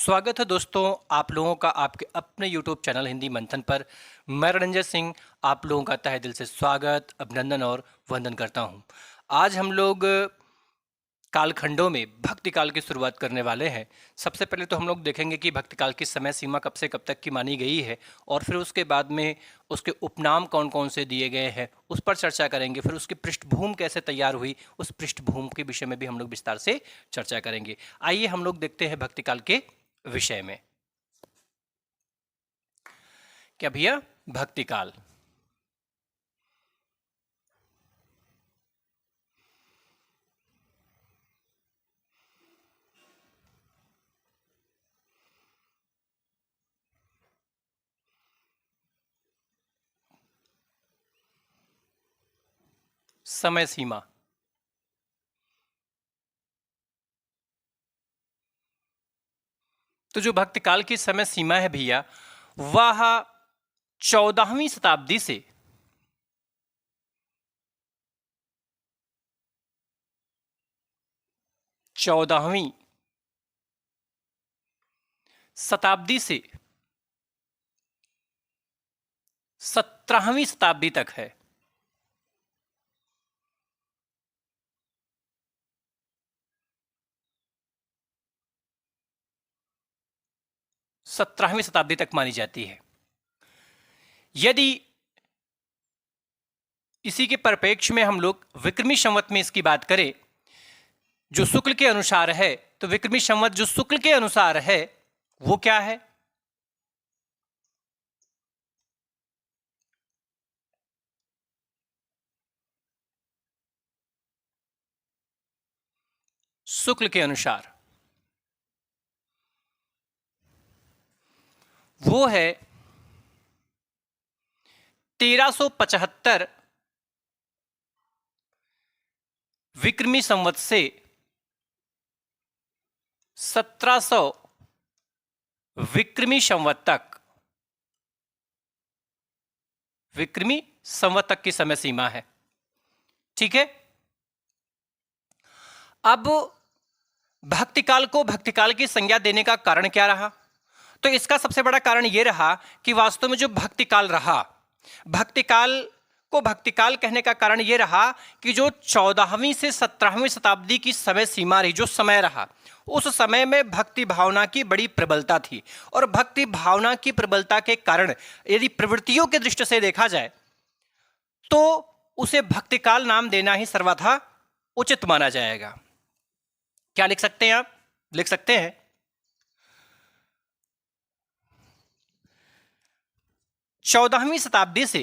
स्वागत है दोस्तों आप लोगों का आपके अपने YouTube चैनल हिंदी मंथन पर। मैं रणंजय सिंह आप लोगों का तहे दिल से स्वागत, अभिनंदन और वंदन करता हूं। आज हम लोग कालखंडों में भक्ति काल की शुरुआत करने वाले हैं। सबसे पहले तो हम लोग देखेंगे कि भक्ति काल की समय सीमा कब से कब तक की मानी गई है और फिर उसके बाद में उसके उपनाम कौन कौन से दिए गए हैं उस पर चर्चा करेंगे। फिर उसकी पृष्ठभूमि कैसे तैयार हुई उस पृष्ठभूमि के विषय में भी हम लोग विस्तार से चर्चा करेंगे। आइए हम लोग देखते हैं भक्ति काल के विषय में। क्या भैया, भक्ति काल समय सीमा। तो जो भक्ति काल की समय सीमा है भैया, वह 14वीं शताब्दी से 14वीं शताब्दी से 17वीं शताब्दी तक है। सत्रहवीं शताब्दी तक मानी जाती है। यदि इसी के परिप्रेक्ष्य में हम लोग विक्रमी संवत में इसकी बात करें जो शुक्ल के अनुसार है, तो विक्रमी संवत जो शुक्ल के अनुसार है वो क्या है? शुक्ल के अनुसार वो है 1375 विक्रमी संवत से 1700 विक्रमी संवत तक, विक्रमी संवत तक की समय सीमा है। ठीक है। अब भक्तिकाल को भक्तिकाल की संज्ञा देने का कारण क्या रहा? तो इसका सबसे बड़ा कारण यह रहा कि वास्तव में जो भक्तिकाल रहा, भक्तिकाल को भक्तिकाल कहने का कारण यह रहा कि जो 14वीं से 17वीं शताब्दी की समय सीमा रही, जो समय रहा, उस समय में भक्ति भावना की बड़ी प्रबलता थी। और भक्ति भावना की प्रबलता के कारण यदि प्रवृत्तियों के दृष्टि से देखा जाए तो उसे भक्तिकाल नाम देना ही सर्वथा उचित माना जाएगा। क्या लिख सकते हैं आप? लिख सकते हैं 14वीं शताब्दी से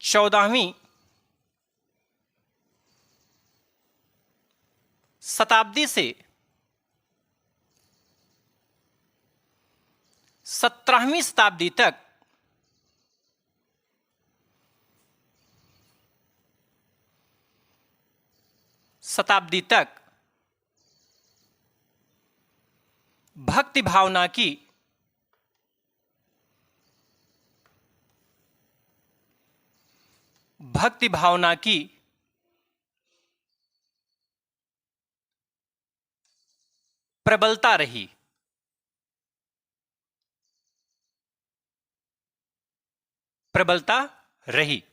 14वीं शताब्दी से 17वीं शताब्दी तक भक्ति भावना की प्रबलता रही। प्रबलता रही।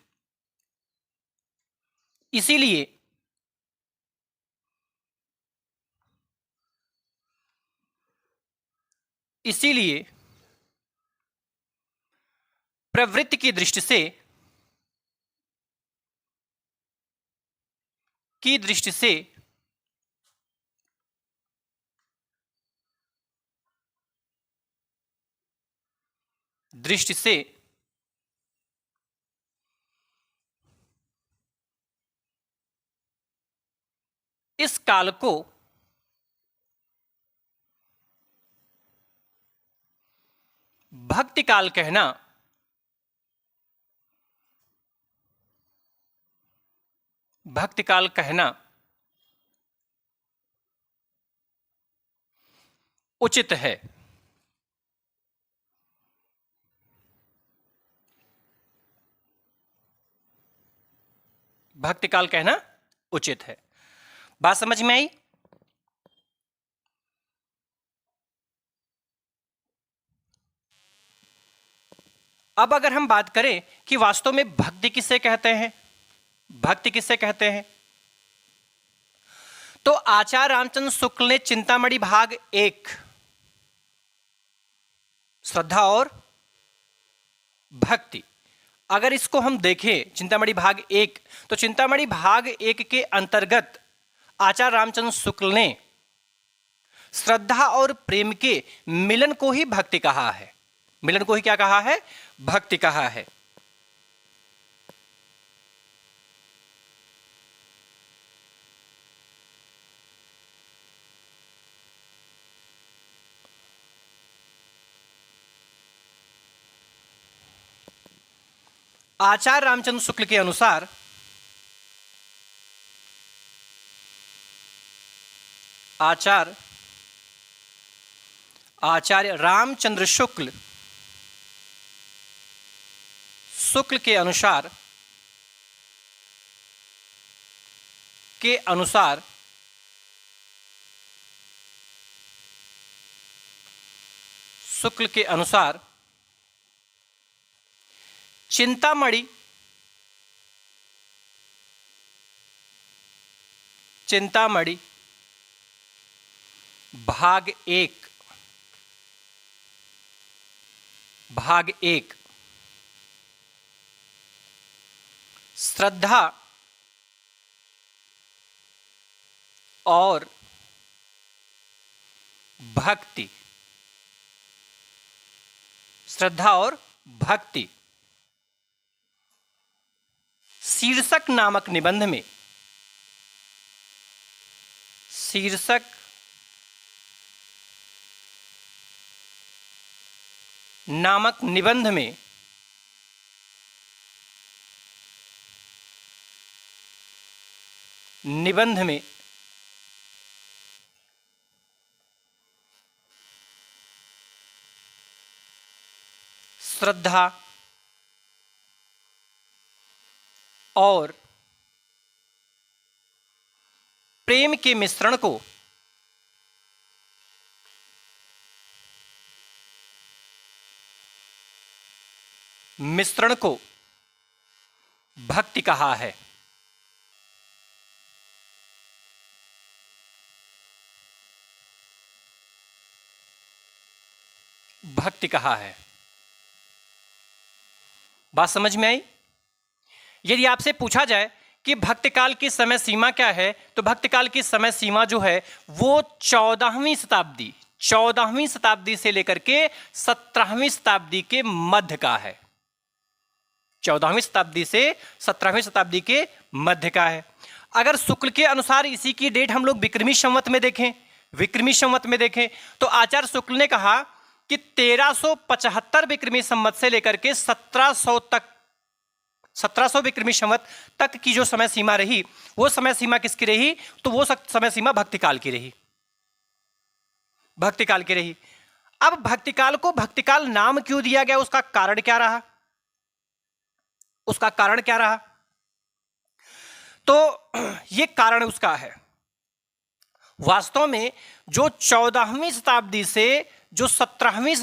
इसीलिए प्रवृत्ति की दृष्टि से इस काल को भक्ति काल कहना उचित है। भक्ति काल कहना उचित है। बात समझ में आई? अब अगर हम बात करें कि वास्तव में भक्ति किसे कहते हैं, भक्ति किसे कहते हैं, तो आचार्य रामचंद्र शुक्ल ने चिंतामणि भाग 1 श्रद्धा और भक्ति, अगर इसको हम देखें चिंतामणि भाग 1, तो चिंतामणि भाग 1 के अंतर्गत आचार्य रामचंद्र शुक्ल ने श्रद्धा और प्रेम के मिलन को ही भक्ति कहा है। मिलन को ही क्या कहा है? भक्ति कहा है। आचार्य रामचंद्र शुक्ल के अनुसार आचार्य रामचंद्र शुक्ल के अनुसार चिंतामणि भाग 1 श्रद्धा और भक्ति, श्रद्धा और भक्ति शीर्षक नामक निबंध में, शीर्षक नामक निबंध में श्रद्धा और प्रेम के मिश्रण को भक्ति कहा है। भक्ति कहा है। बात समझ में आई? यदि आपसे पूछा जाए कि भक्तिकाल की समय सीमा क्या है, तो भक्तिकाल की समय सीमा जो है वो 14वीं शताब्दी से लेकर के 17वीं शताब्दी के मध्य का है। 14वीं शताब्दी से 17वीं शताब्दी के मध्य का है। अगर शुक्ल के अनुसार इसी की डेट हम लोग विक्रमी संवत में देखें तो आचार्य शुक्ल ने कहा कि 1375 विक्रमी संवत से लेकर के 1700 विक्रमी संवत तक की जो समय सीमा रही, वो समय सीमा किसकी रही? तो वो समय सीमा भक्तिकाल की रही। अब भक्तिकाल को भक्तिकाल नाम क्यों दिया गया, उसका कारण क्या रहा? तो ये कारण उसका है, वास्तव में जो 14वीं शताब्दी से जो 17वीं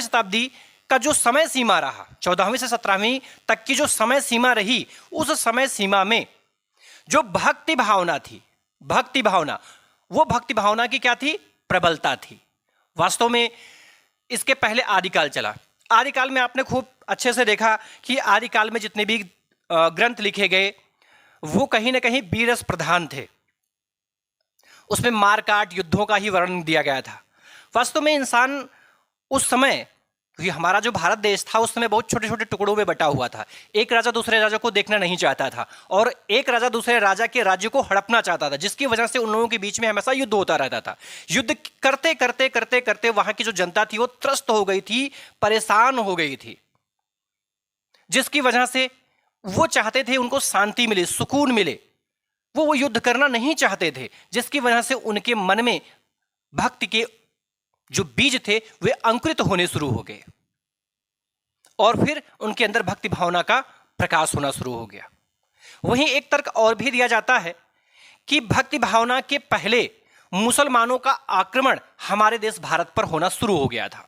शताब्दी का जो समय सीमा रहा, 14वीं से 17वीं तक की जो समय सीमा रही, उस समय सीमा में जो भक्ति भावना थी, वो भक्ति भावना की क्या थी? प्रबलता थी। वास्तव में इसके पहले आदिकाल चला। आदिकाल में आपने खूब अच्छे से देखा कि आदिकाल में जितने भी ग्रंथ लिखे गए वो कहीं ना कहीं वीरस प्रधान थे। उसमें मारकाट युद्धों का ही वर्णन दिया गया था। वास्तव में इंसान उस समय, क्योंकि हमारा जो भारत देश था उस समय बहुत छोटे छोटे टुकड़ों में बटा हुआ था। एक राजा दूसरे राजा को देखना नहीं चाहता था और एक राजा दूसरे राजा के राज्य को हड़पना चाहता था, जिसकी वजह से उन लोगों के बीच में हमेशा युद्ध होता रहता था। युद्ध करते करते करते करते वहां की जो जनता थी वो त्रस्त हो गई थी, परेशान हो गई थी, जिसकी वजह से वो चाहते थे उनको शांति मिले, सुकून मिले। वो युद्ध करना नहीं चाहते थे, जिसकी वजह से उनके मन में भक्ति के जो बीज थे वे अंकुरित होने शुरू हो गए और फिर उनके अंदर भक्ति भावना का प्रकाश होना शुरू हो गया। वहीं एक तर्क और भी दिया जाता है कि भक्ति भावना के पहले मुसलमानों का आक्रमण हमारे देश भारत पर होना शुरू हो गया था।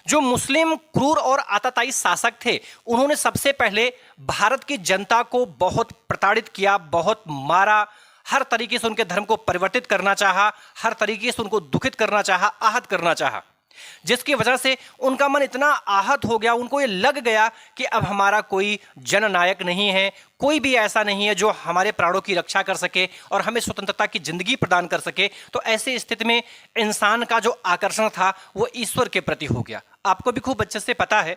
जो मुस्लिम क्रूर और आतताई शासक थे, उन्होंने सबसे पहले भारत की जनता को बहुत प्रताड़ित किया, बहुत मारा, हर तरीके से उनके धर्म को परिवर्तित करना चाहा, हर तरीके से उनको दुखित करना चाहा, आहत करना चाहा, जिसकी वजह से उनका मन इतना आहत हो गया, उनको ये लग गया कि अब हमारा कोई जननायक नहीं है, कोई भी ऐसा नहीं है जो हमारे प्राणों की रक्षा कर सके और हमें स्वतंत्रता की जिंदगी प्रदान कर सके। तो ऐसी स्थिति में इंसान का जो आकर्षण था वो ईश्वर के प्रति हो गया। आपको भी खूब अच्छे से पता है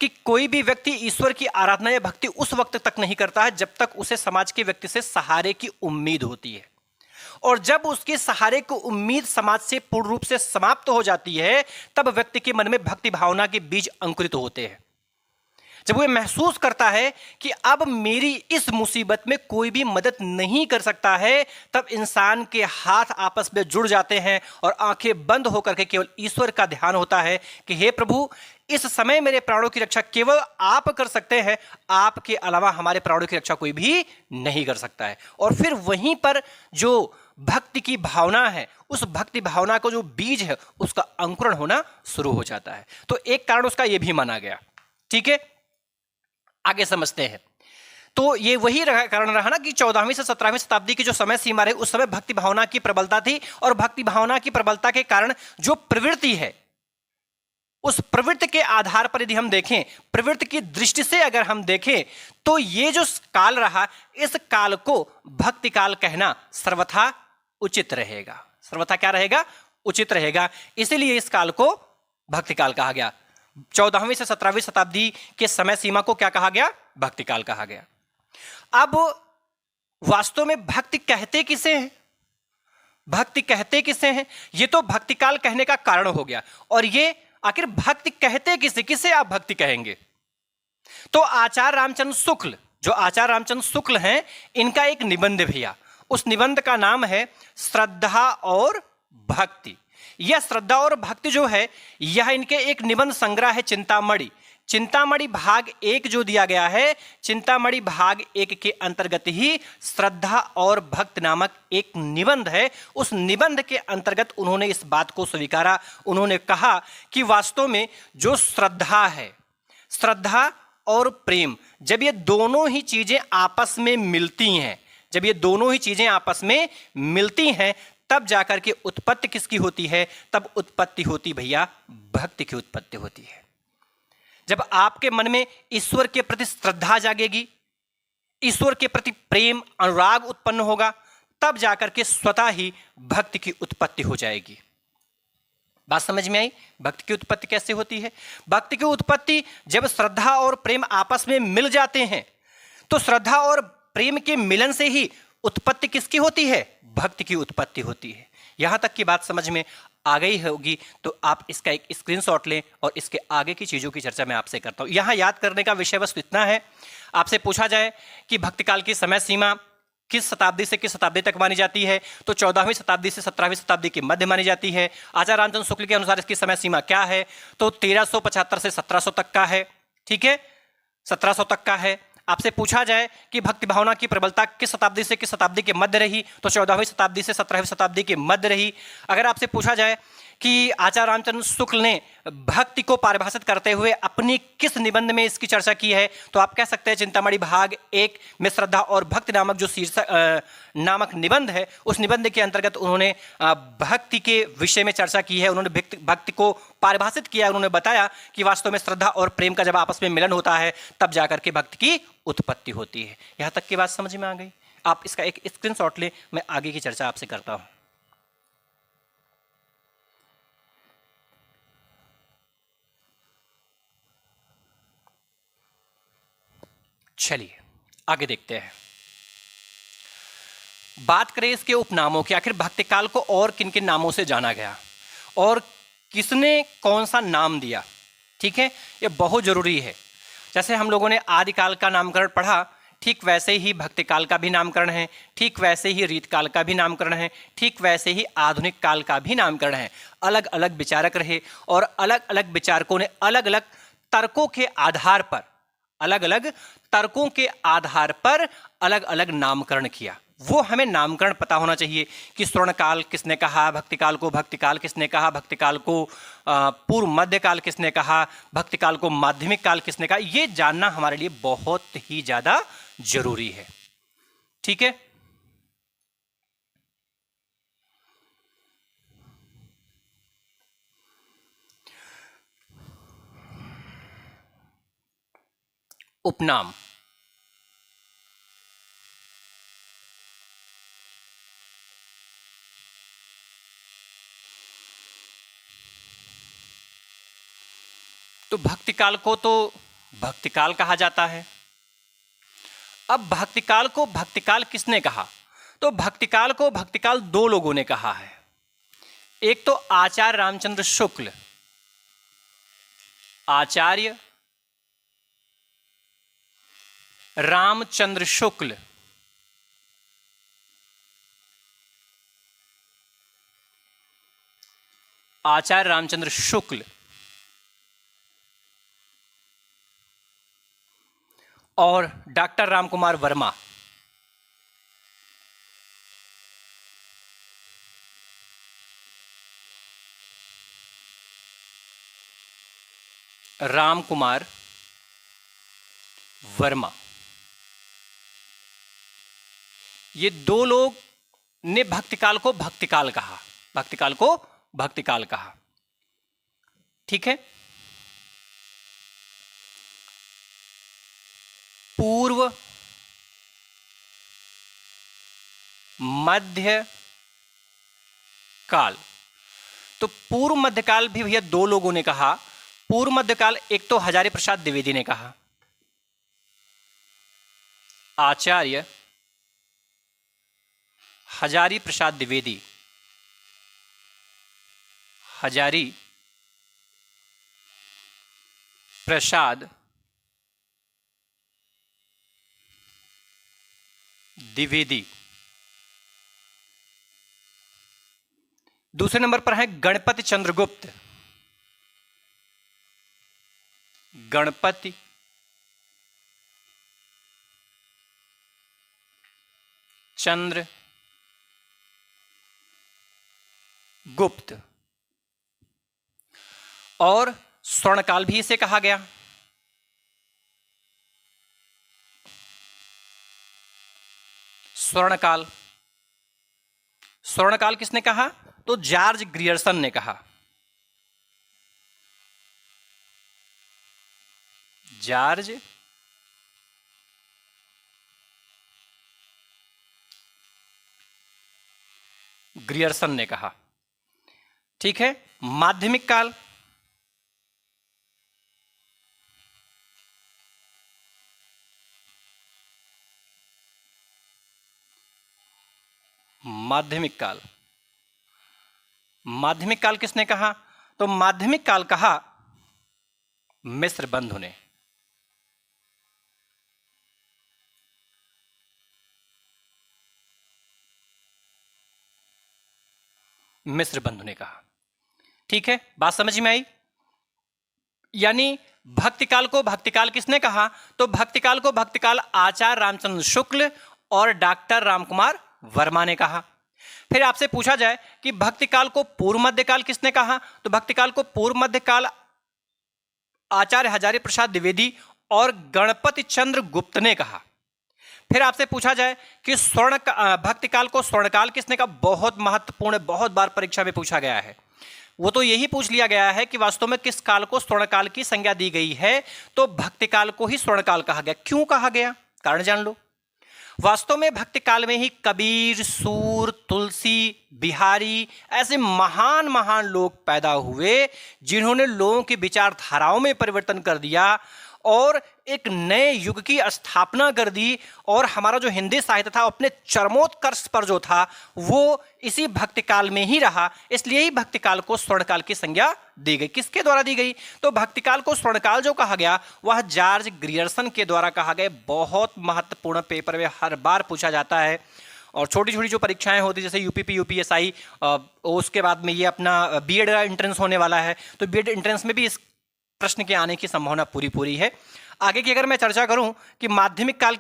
कि कोई भी व्यक्ति ईश्वर की आराधना या भक्ति उस वक्त तक नहीं करता है जब तक उसे समाज के व्यक्ति से सहारे की उम्मीद होती है, और जब उसके सहारे की उम्मीद समाज से पूर्ण रूप से समाप्त हो जाती है तब व्यक्ति के मन में भक्ति भावना के बीज अंकुरित होते हैं। जब वह महसूस करता है कि अब मेरी इस मुसीबत में कोई भी मदद नहीं कर सकता है, तब इंसान के हाथ आपस में जुड़ जाते हैं और आंखें बंद होकर के केवल ईश्वर का ध्यान होता है कि हे प्रभु, इस समय मेरे प्राणों की रक्षा केवल आप कर सकते हैं, आपके अलावा हमारे प्राणों की रक्षा कोई भी नहीं कर सकता है। और फिर वहीं पर जो भक्ति की भावना है, उस भक्ति भावना को जो बीज है उसका अंकुरण होना शुरू हो जाता है। तो एक कारण उसका यह भी माना गया। ठीक है, आगे समझते हैं। तो ये वही कारण रहा ना कि 14वीं से 17वीं शताब्दी की जो समय सीमा रही, उस समय भक्ति भावना की प्रबलता थी, और भक्ति भावना की प्रबलता के कारण जो प्रवृत्ति है, उस प्रवृत्ति के आधार पर यदि हम देखें, प्रवृत्ति की दृष्टि से अगर हम देखें, तो ये जो काल रहा, इस काल को भक्ति काल कहना सर्वथा उचित रहेगा। सर्वथा क्या रहेगा? उचित रहेगा। इसीलिए इस काल को भक्ति काल कहा गया। 14वीं से 17वीं शताब्दी के समय सीमा को क्या कहा गया? भक्ति काल कहा गया। अब वास्तव में भक्ति कहते किसे हैं? भक्ति कहते किसे हैं? ये तो भक्ति काल कहने का कारण हो गया। और ये आखिर भक्ति कहते किसे? किसे आप भक्ति कहेंगे? तो आचार्य रामचंद्र शुक्ल, जो आचार्य रामचंद्र शुक्ल हैं, इनका एक निबंध भैया, उस निबंध का नाम है श्रद्धा और भक्ति। यह श्रद्धा और भक्ति जो है, यह इनके एक निबंध संग्रह है, चिंतामणि। चिंतामणि भाग 1 जो दिया गया है, चिंतामणि भाग 1 के अंतर्गत ही श्रद्धा और भक्ति नामक एक निबंध है। उस निबंध के अंतर्गत उन्होंने इस बात को स्वीकारा। उन्होंने कहा कि वास्तव में जो श्रद्धा है, श्रद्धा और प्रेम, जब ये दोनों ही चीजें आपस में मिलती हैं, जब ये दोनों ही चीजें आपस में मिलती हैं, तब जाकर के उत्पत्ति किसकी होती है? तब उत्पत्ति होती भैया भक्ति की उत्पत्ति होती है। जब आपके मन में ईश्वर के प्रति श्रद्धा जागेगी, ईश्वर के प्रति प्रेम अनुराग उत्पन्न होगा, तब जाकर के स्वतः ही भक्ति की उत्पत्ति हो जाएगी। बात समझ में आई? भक्ति की उत्पत्ति कैसे होती है? भक्ति की उत्पत्ति जब श्रद्धा और प्रेम आपस में मिल जाते हैं, तो श्रद्धा और प्रेम के मिलन से ही उत्पत्ति किसकी होती है? भक्ति की उत्पत्ति होती है। यहां तक की बात समझ में आ गई होगी तो आप इसका एक स्क्रीनशॉट लें और इसके आगे की चीजों की चर्चा मैं आपसे करता हूं। यहां याद करने का विषय वस्तु इतना है, आपसे पूछा जाए कि भक्ति काल की समय सीमा किस शताब्दी से किस शताब्दी तक मानी जाती है, तो 14वीं शताब्दी से 17वीं शताब्दी के मध्य मानी जाती है। आचार्य रामचंद्र शुक्ल के अनुसार इसकी समय सीमा क्या है? तो 1375 से 1700 तक का है। ठीक है, 1700 तक का है। आपसे पूछा जाए कि भक्ति भावना की प्रबलता किस शताब्दी से किस शताब्दी के मध्य रही, तो 14वीं शताब्दी से 17वीं शताब्दी के मध्य रही। अगर आपसे पूछा जाए कि आचार्य रामचंद्र शुक्ल ने भक्ति को परिभाषित करते हुए अपनी किस निबंध में इसकी चर्चा की है, तो आप कह सकते हैं चिंतामणि भाग 1 में श्रद्धा और भक्ति नामक जो शीर्षक नामक निबंध है, उस निबंध के अंतर्गत उन्होंने भक्ति के विषय में चर्चा की है। उन्होंने भक्ति को परिभाषित किया। उन्होंने बताया कि वास्तव में श्रद्धा और प्रेम का जब आपस में मिलन होता है, तब जाकर के भक्ति की उत्पत्ति होती है। यहां तक की बात समझ में आ गई? आप इसका एक स्क्रीनशॉट ले, मैं आगे की चर्चा आपसे करता हूं। चलिए आगे देखते हैं। बात करें इसके उपनामों की, आखिर भक्ति काल को और किन किन नामों से जाना गया और किसने कौन सा नाम दिया। ठीक है, ये बहुत जरूरी है। जैसे हम लोगों ने आदिकाल का नामकरण पढ़ा, ठीक वैसे ही भक्ति काल का भी नामकरण है, ठीक वैसे ही रीत काल का भी नामकरण है, ठीक वैसे ही आधुनिक काल का भी नामकरण है। अलग अलग विचारक रहे और अलग अलग विचारकों ने अलग अलग तर्कों के आधार पर अलग अलग तर्कों के आधार पर अलग अलग नामकरण किया। वो हमें नामकरण पता होना चाहिए कि स्वर्णकाल किसने कहा, भक्तिकाल को भक्तिकाल किसने कहा, भक्तिकाल को पूर्व मध्यकाल किसने कहा, भक्तिकाल को माध्यमिक काल किसने कहा। ये जानना हमारे लिए बहुत ही ज्यादा जरूरी है। ठीक है, उपनाम। तो भक्तिकाल को तो भक्तिकाल कहा जाता है। अब भक्तिकाल को भक्तिकाल किसने कहा? तो भक्तिकाल को भक्तिकाल दो लोगों ने कहा है। एक तो आचार्य रामचंद्र शुक्ल, आचार्य रामचंद्र शुक्ल, आचार्य रामचंद्र शुक्ल और डॉक्टर रामकुमार वर्मा। रामकुमार वर्मा, ये दो लोग ने भक्तिकाल को भक्तिकाल कहा, भक्तिकाल को भक्तिकाल कहा। ठीक है, पूर्व मध्य काल, तो पूर्व मध्यकाल भी भैया दो लोगों ने कहा। पूर्व मध्यकाल एक तो हजारी प्रसाद द्विवेदी ने कहा, आचार्य हजारी प्रसाद द्विवेदी, हजारी प्रसाद द्विवेदी। दूसरे नंबर पर है गणपति चंद्रगुप्त, गणपति चंद्र गुप्त, और स्वर्णकाल भी इसे कहा गया। स्वर्णकाल, स्वर्णकाल किसने कहा? तो जॉर्ज ग्रियर्सन ने कहा, जॉर्ज ग्रियर्सन ने कहा। ठीक है, माध्यमिक काल, माध्यमिक काल, माध्यमिक काल किसने कहा? तो माध्यमिक काल कहा मिस्र बंधु ने। मिस्र बंधु ने कहा। ठीक है, बात समझ में आई? यानी भक्तिकाल को भक्तिकाल किसने कहा? तो भक्तिकाल को भक्तिकाल आचार्य रामचंद्र शुक्ल और डॉक्टर रामकुमार वर्मा ने कहा। फिर आपसे पूछा जाए कि भक्तिकाल को पूर्व मध्यकाल किसने कहा? तो भक्तिकाल को पूर्व मध्यकाल आचार्य हजारी प्रसाद द्विवेदी और गणपति चंद्र गुप्त ने कहा। फिर आपसे पूछा जाए कि भक्तिकाल को स्वर्णकाल किसने कहा? बहुत महत्वपूर्ण, बहुत बार परीक्षा में पूछा गया है। वो तो यही पूछ लिया गया है कि वास्तव में किस काल को स्वर्णकाल की संज्ञा दी गई है? तो भक्तिकाल को ही स्वर्णकाल कहा गया। क्यों कहा गया? कारण जान लो। वास्तव में भक्तिकाल में ही कबीर, सूर, तुलसी, बिहारी ऐसे महान महान लोग पैदा हुए जिन्होंने लोगों की विचारधाराओं में परिवर्तन कर दिया और एक नए युग की स्थापना कर दी। और हमारा जो हिंदी साहित्य था अपने चरमोत्कर्ष पर जो था वो इसी भक्तिकाल में ही रहा। इसलिए ही भक्तिकाल को स्वर्णकाल की संज्ञा दी गई। किसके द्वारा दी गई? तो भक्तिकाल को स्वर्णकाल जो कहा गया वह जॉर्ज ग्रियर्सन के द्वारा कहा गया। बहुत महत्वपूर्ण, पेपर में हर बार पूछा जाता है। और छोटी छोटी जो परीक्षाएं होती जैसे यूपीपी, यूपीएसआई, उसके बाद में ये अपना बीएड का एंट्रेंस होने वाला है, तो बीएड एंट्रेंस में भी इस प्रश्न के आने की संभावना पूरी पूरी है। आगे की अगर मैं चर्चा करूं कि माध्यमिक काल,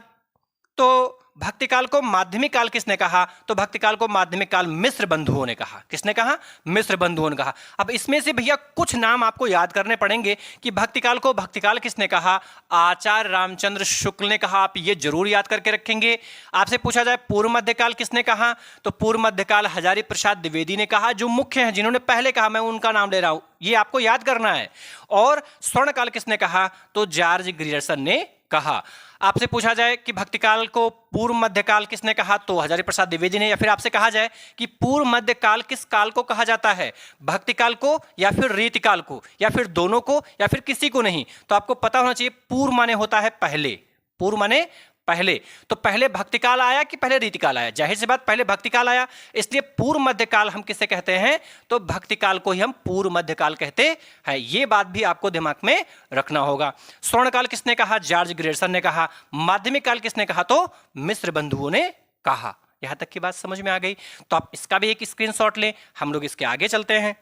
तो भक्ति काल को माध्यमिक काल किसने कहा? तो भक्ति काल को माध्यमिक काल मिस्र बंधुओं ने कहा। किसने कहा? मिस्र बंधुओं ने कहा। अब इसमें से भैया कुछ नाम आपको याद करने पड़ेंगे कि भक्ति काल को भक्ति काल किसने कहा? आचार्य रामचंद्र शुक्ल ने कहा। आप ये जरूर याद करके रखेंगे। आपसे पूछा जाए पूर्व मध्यकाल किसने कहा? तो पूर्व मध्यकाल हजारी प्रसाद द्विवेदी ने कहा, जो मुख्य हैं, जिन्होंने पहले कहा, मैं उनका नाम ले रहा हूं, ये आपको याद करना है। और स्वर्ण काल किसने कहा? तो जॉर्ज ग्रियर्सन ने कहा। आपसे पूछा जाए कि भक्ति काल को पूर्व मध्यकाल किसने कहा? तो हजारी प्रसाद द्विवेदी ने। या फिर आपसे कहा जाए कि पूर्व मध्यकाल किस काल को कहा जाता है? भक्ति काल को या फिर रीतिकाल को, या फिर दोनों को, या फिर किसी को नहीं? तो आपको पता होना चाहिए पूर्व माने होता है पहले। पूर्व माने पहले। तो पहले भक्ति काल आया कि पहले रीतिकाल आया? जाहिर सी बात पहले भक्ति काल आया, इसलिए पूर्व मध्यकाल हम किसे कहते हैं? तो भक्ति काल को ही हम पूर्व मध्यकाल कहते हैं। ये बात भी आपको दिमाग में रखना होगा। स्वर्ण काल किसने कहा? जॉर्ज ग्रियर्सन ने कहा। माध्यमिक काल किसने कहा? तो मिस्र बंधुओं ने कहा। यहां तक की बात समझ में आ गई? तो आप इसका भी एक स्क्रीनशॉट लें। हम लोग इसके आगे चलते हैं।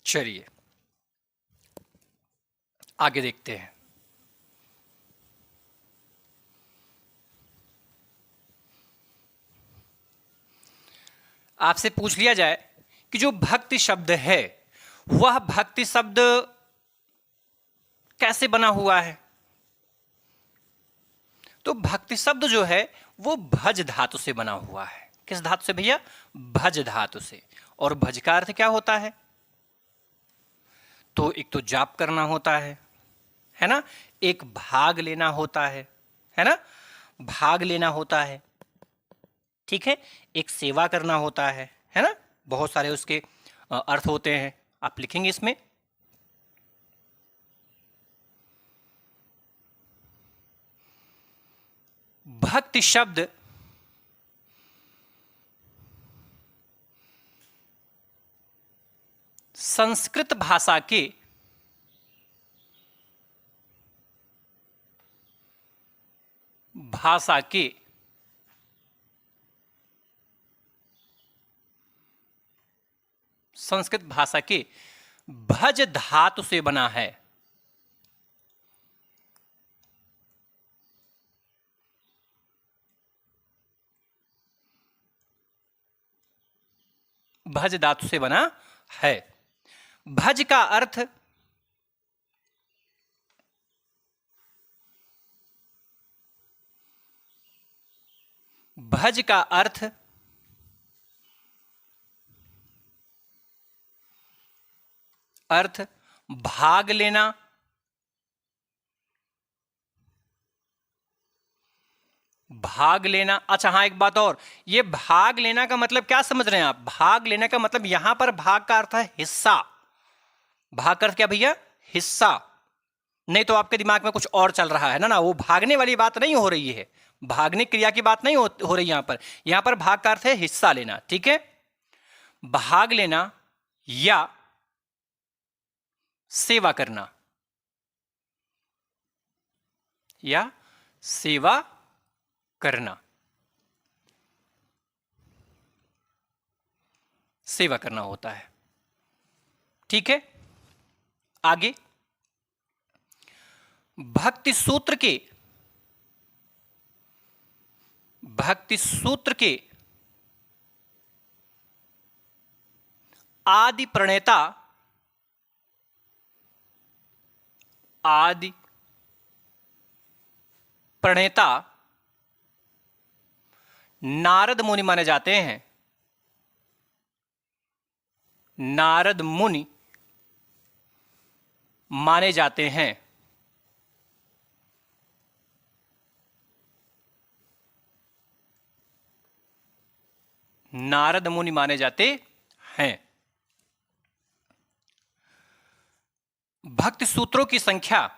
चलिए आगे देखते हैं। आपसे पूछ लिया जाए कि जो भक्ति शब्द है, वह भक्ति शब्द कैसे बना हुआ है? तो भक्ति शब्द जो है वो भज धातु से बना हुआ है। किस धातु से भैया? भज धातु से। और भज का अर्थ क्या होता है? तो एक तो जाप करना होता है ना? एक भाग लेना होता है ना? भाग लेना होता है, ठीक है। एक सेवा करना होता है ना? बहुत सारे उसके अर्थ होते हैं, आप लिखेंगे इसमें। भक्ति शब्द संस्कृत भाषा के संस्कृत भाषा के भज धातु से बना है। भज धातु से बना है। भज का अर्थ भज का अर्थ भाग लेना, भाग लेना। अच्छा हाँ, एक बात और, ये भाग लेना का मतलब क्या समझ रहे हैं आप? भाग लेने का मतलब यहां पर भाग का अर्थ है हिस्सा। भाग का अर्थ क्या भैया? हिस्सा। नहीं तो आपके दिमाग में कुछ और चल रहा है ना? वो भागने वाली बात नहीं हो रही है, भागने क्रिया की बात नहीं हो रही यहां पर भाग का अर्थ है हिस्सा लेना, ठीक है। भाग लेना या सेवा करना, या सेवा करना, सेवा करना होता है, ठीक है। आगे भक्ति सूत्र के आदि प्रणेता नारद मुनि माने जाते हैं। नारद मुनि माने जाते हैं। नारद मुनि माने जाते हैं। भक्ति सूत्रों की संख्या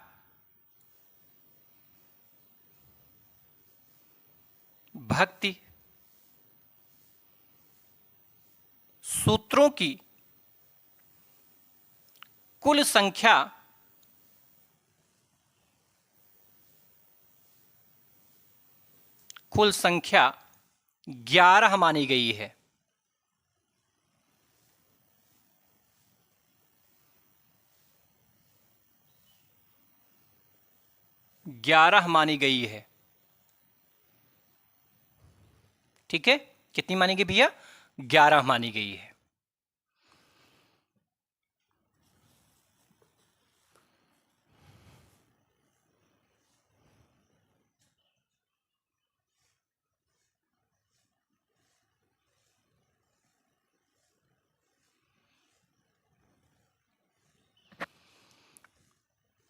भक्ति सूत्रों की कुल संख्या कुल संख्या 11 मानी गई है। 11 मानी गई है। ठीक है, कितनी मानी गई भैया? 11 मानी गई है।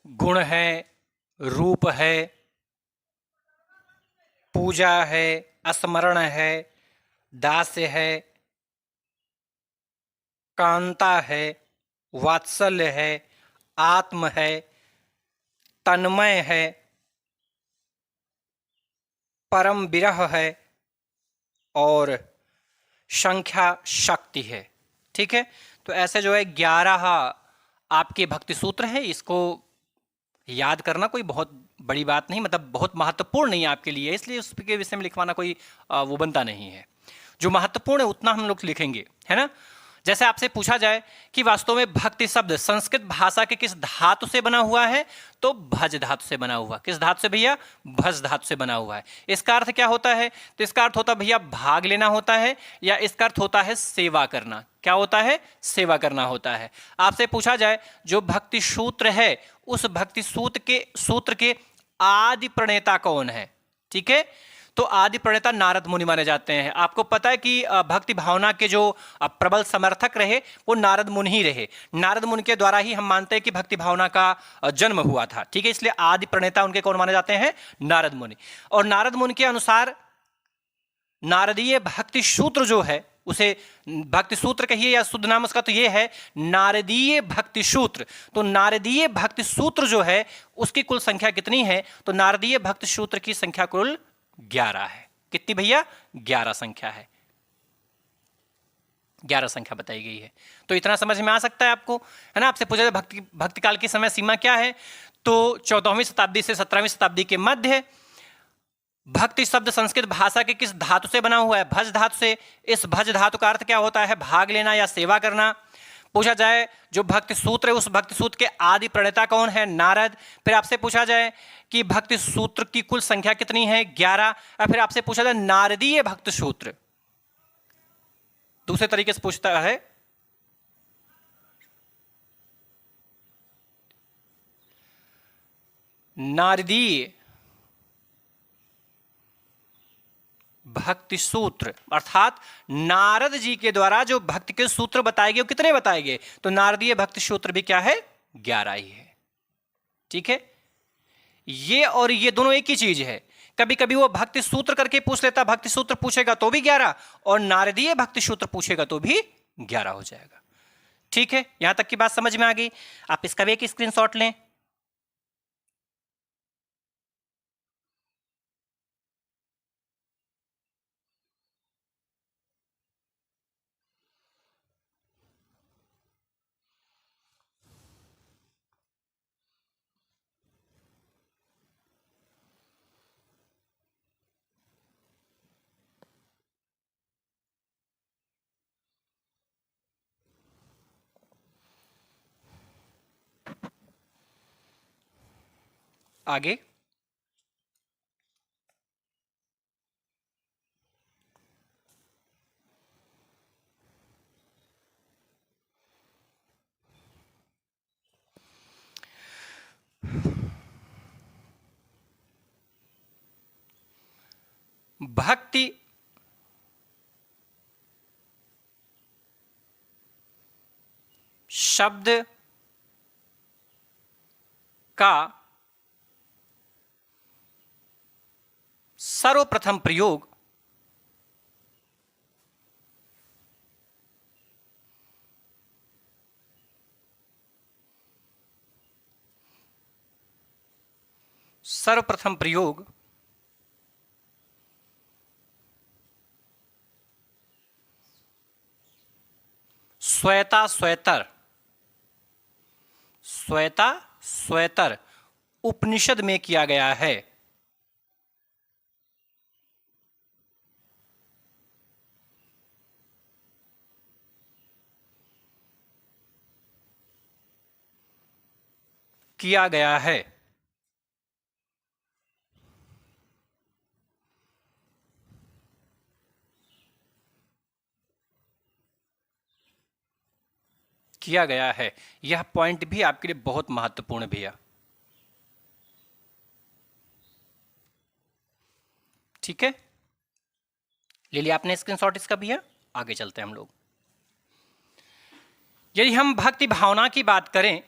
गुण है, रूप है, पूजा है, स्मरण है, दास्य है, कांता है, वात्सल्य है, आत्म है, तन्मय है, परम विरह है और संख्या शक्ति है। ठीक है, तो ऐसे जो है 11 आपके भक्ति सूत्र हैं। इसको याद करना कोई बहुत बड़ी बात नहीं, मतलब बहुत महत्वपूर्ण नहीं है आपके लिए, इसलिए उसके विषय में लिखवाना कोई वो बनता नहीं है। जो महत्वपूर्ण है उतना हम लोग लिखेंगे, है ना। जैसे आपसे पूछा जाए कि वास्तव में भक्ति शब्द संस्कृत भाषा के किस धातु से बना हुआ है, तो भज धातु से बना हुआ। किस धातु से भैया? भज धातु से बना हुआ है। इसका अर्थ क्या होता है? तो इसका अर्थ होता है भैया भाग लेना होता है, या इसका अर्थ होता है सेवा करना। क्या होता है? सेवा करना होता है। आपसे पूछा जाए जो भक्ति सूत्र है उस भक्ति सूत्र के आदि प्रणेता कौन है? ठीक है, तो आदि प्रणेता नारद मुनि माने जाते हैं। आपको पता है कि भक्ति भावना के जो प्रबल समर्थक रहे वो नारद मुनि ही रहे। नारद मुनि के द्वारा ही हम मानते हैं कि भक्ति भावना का जन्म हुआ था। ठीक है, इसलिए आदि प्रणेता उनके कौन माने जाते हैं? नारद मुनि। और नारद मुनि के अनुसार नारदीय भक्ति सूत्र जो है उसे भक्ति सूत्र कहिए या शुद्ध नाम उसका तो ये है नारदीय भक्ति सूत्र। तो नारदीय भक्ति सूत्र जो है उसकी कुल संख्या कितनी है? तो नारदीय भक्ति सूत्र की संख्या कुल 11 है। कितनी भैया? 11 संख्या है। 11 संख्या बताई गई है। तो इतना समझ में आ सकता है आपको, है ना। आपसे पूछा जाए भक्ति काल की समय सीमा क्या है, तो 14वीं शताब्दी से 17वीं शताब्दी के मध्य। भक्ति शब्द संस्कृत भाषा के किस धातु से बना हुआ है? भज धातु से। इस भज धातु का अर्थ क्या होता है? भाग लेना या सेवा करना। पूछा जाए जो भक्ति सूत्र है उस भक्ति सूत्र के आदि प्रणेता कौन है? नारद। फिर आपसे पूछा जाए कि भक्ति सूत्र की कुल संख्या कितनी है? 11। और फिर आपसे पूछा जाए नारदीय भक्ति सूत्र, दूसरे तरीके से पूछता है नारदीय भक्ति सूत्र, अर्थात नारद जी के द्वारा जो भक्ति के सूत्र बताए गए वो कितने बताए गए? तो नारदीय भक्ति सूत्र भी क्या है? 11 ही है। ठीक है, ये और ये दोनों एक ही चीज है। कभी कभी वो भक्ति सूत्र करके पूछ लेता, भक्ति सूत्र पूछेगा तो भी 11, और नारदीय भक्ति सूत्र पूछेगा तो भी 11 हो जाएगा। ठीक है, यहां तक की बात समझ में आ गई। आप इसका भी एक स्क्रीनशॉट लें। आगे भक्ति शब्द का सर्वप्रथम प्रयोग सर्वप्रथम प्रयोग श्वेता श्वेतर, श्वेता श्वेतर उपनिषद में किया गया है। किया गया है। किया गया है। यह पॉइंट भी आपके लिए बहुत महत्वपूर्ण भैया। ठीक है, ले लिया आपने स्क्रीनशॉट इसका भैया। आगे चलते हैं हम लोग। यदि हम भक्ति भावना की बात करें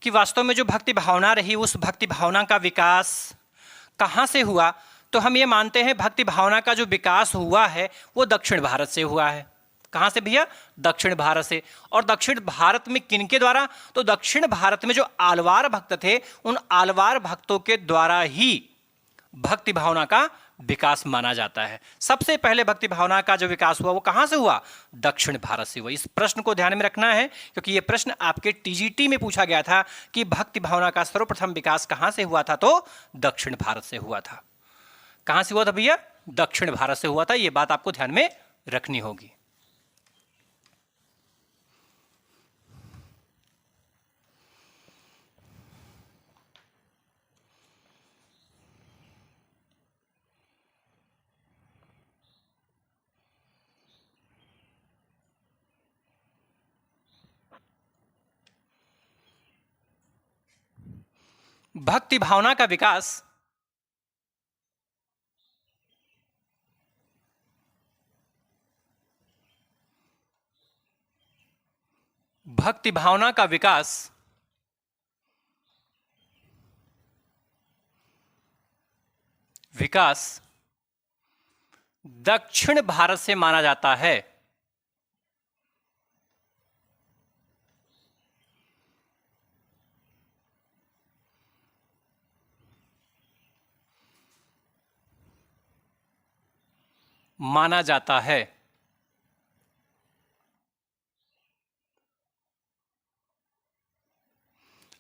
कि वास्तव में जो भक्ति भावना रही, उस भक्ति भावना का विकास कहाँ से हुआ, तो हम ये मानते हैं भक्ति भावना का जो विकास हुआ है वो दक्षिण भारत से हुआ है। कहाँ से भैया? दक्षिण भारत से। और दक्षिण भारत में किनके द्वारा? तो दक्षिण भारत में जो आलवार भक्त थे, उन आलवार भक्तों के द्वारा ही भक्ति भावना का विकास माना जाता है। सबसे पहले भक्ति भावना का जो विकास हुआ वो कहाँ से हुआ? दक्षिण भारत से हुआ। इस प्रश्न को ध्यान में रखना है, क्योंकि ये प्रश्न आपके टीजीटी में पूछा गया था कि भक्ति भावना का सर्वप्रथम विकास कहाँ से हुआ था, तो दक्षिण भारत से हुआ था। कहाँ से हुआ था भैया? दक्षिण भारत से हुआ था। ये बात आपको ध्यान में रखनी होगी। भक्ति भावना का विकास भक्ति भावना का विकास दक्षिण भारत से माना जाता है। माना जाता है।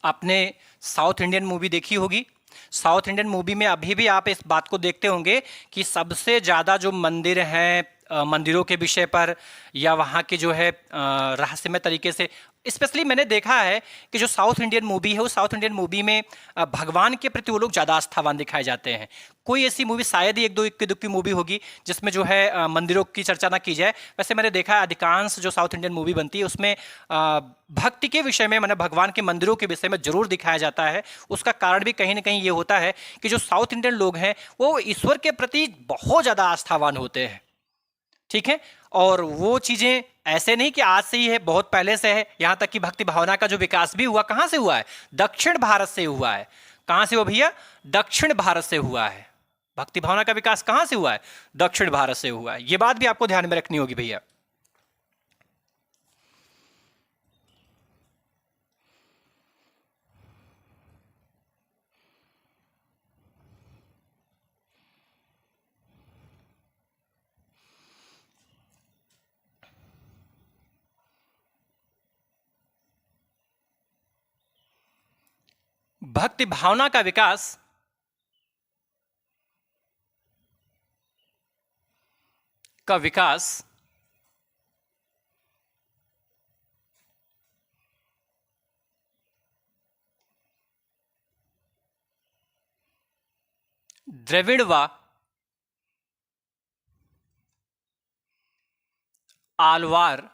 आपने साउथ इंडियन मूवी देखी होगी। साउथ इंडियन मूवी में अभी भी आप इस बात को देखते होंगे कि सबसे ज़्यादा जो मंदिर हैं, मंदिरों के विषय पर या वहाँ की जो है रहस्यमय तरीके से, स्पेशली मैंने देखा है कि जो साउथ इंडियन मूवी है, उस साउथ इंडियन मूवी में भगवान के प्रति वो लोग ज़्यादा आस्थावान दिखाए जाते हैं। कोई ऐसी मूवी शायद ही एक दो इक्की दुक्की मूवी होगी जिसमें जो है मंदिरों की चर्चा ना की जाए। वैसे मैंने देखा है अधिकांश जो साउथ इंडियन मूवी बनती है उसमें भक्ति के विषय में, मैंने भगवान के मंदिरों के विषय में जरूर दिखाया जाता है। उसका कारण भी कहीं ना कहीं ये होता है कि जो साउथ इंडियन लोग हैं वो ईश्वर के प्रति बहुत ज़्यादा आस्थावान होते हैं। ठीक है, और वो चीज़ें ऐसे नहीं कि आज से ही है, बहुत पहले से है। यहाँ तक कि भक्ति भावना का जो विकास भी हुआ कहाँ से हुआ है? दक्षिण भारत से हुआ है। कहाँ से हुआ भैया? दक्षिण भारत से हुआ है। भक्ति भावना का विकास कहाँ से हुआ है? दक्षिण भारत से हुआ है। ये बात भी आपको ध्यान में रखनी होगी भैया। भक्ति भावना का विकास द्रविड़ व आलवार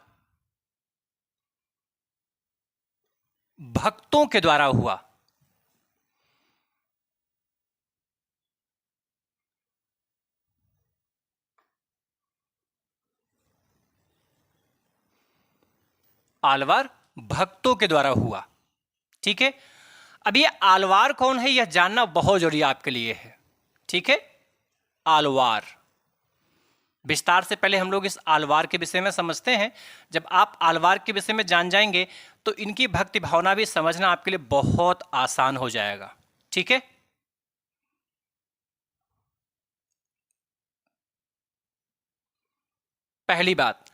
भक्तों के द्वारा हुआ। आलवार भक्तों के द्वारा हुआ। ठीक है, अब ये आलवार कौन है यह जानना बहुत जरूरी आपके लिए है। ठीक है, आलवार विस्तार से पहले हम लोग इस आलवार के विषय में समझते हैं। जब आप आलवार के विषय में जान जाएंगे तो इनकी भक्ति भावना भी समझना आपके लिए बहुत आसान हो जाएगा। ठीक है, पहली बात,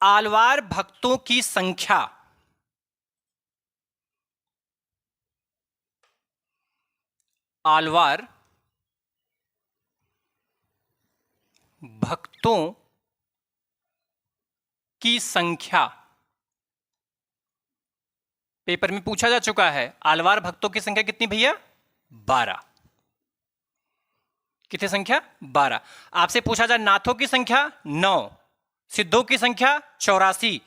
आलवार भक्तों की संख्या आलवार भक्तों की संख्या पेपर में पूछा जा चुका है। आलवार भक्तों की संख्या कितनी भैया? 12। कितनी संख्या? 12। आपसे पूछा जाए नाथों की संख्या 9, सिद्धों की संख्या 84,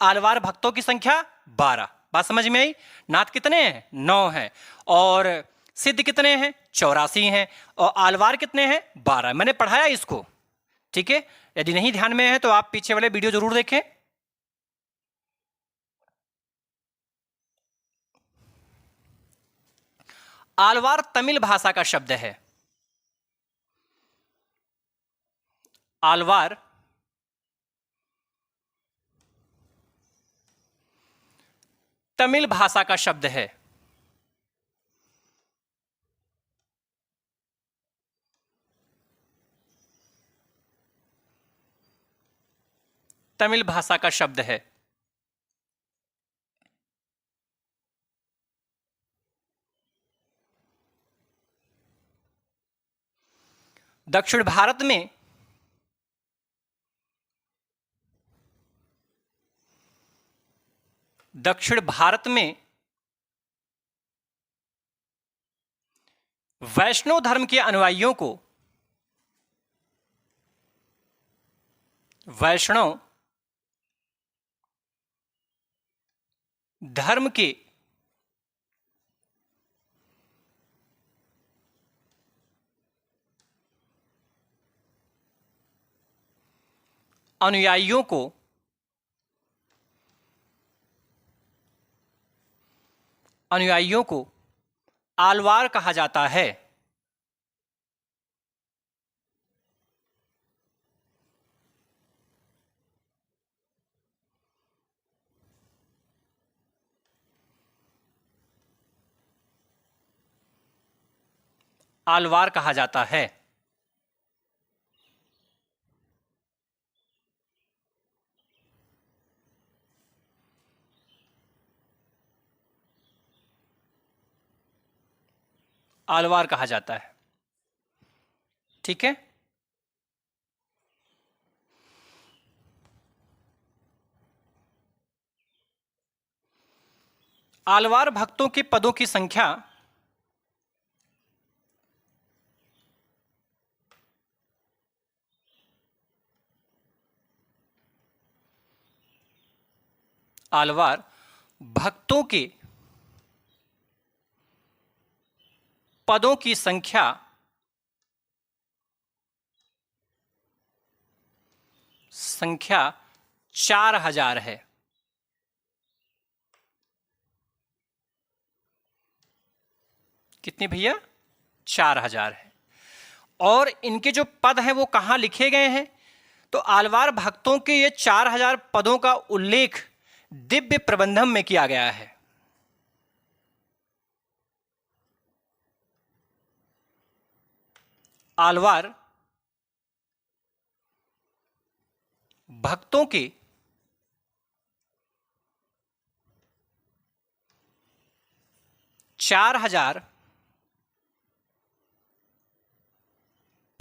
आलवार भक्तों की संख्या 12। बात समझ में आई? नाथ कितने हैं? 9 हैं। और सिद्ध कितने हैं? 84 हैं। और आलवार कितने हैं? 12। मैंने पढ़ाया इसको, ठीक है। यदि नहीं ध्यान में है तो आप पीछे वाले वीडियो जरूर देखें। आलवार तमिल भाषा का शब्द है। आलवार तमिल भाषा का शब्द है। तमिल भाषा का शब्द है। दक्षिण भारत में वैष्णव धर्म के अनुयायियों को वैष्णव धर्म के अनुयायियों को आलवार कहा जाता है। आलवार कहा जाता है। आलवार कहा जाता है, ठीक है। आलवार भक्तों के पदों की संख्या आलवार भक्तों के पदों की संख्या 4000 है। कितनी भैया? 4000 है। और इनके जो पद हैं वो कहां लिखे गए हैं? तो आलवार भक्तों के ये 4000 पदों का उल्लेख दिव्य प्रबंधम में किया गया है। आलवार भक्तों के 4000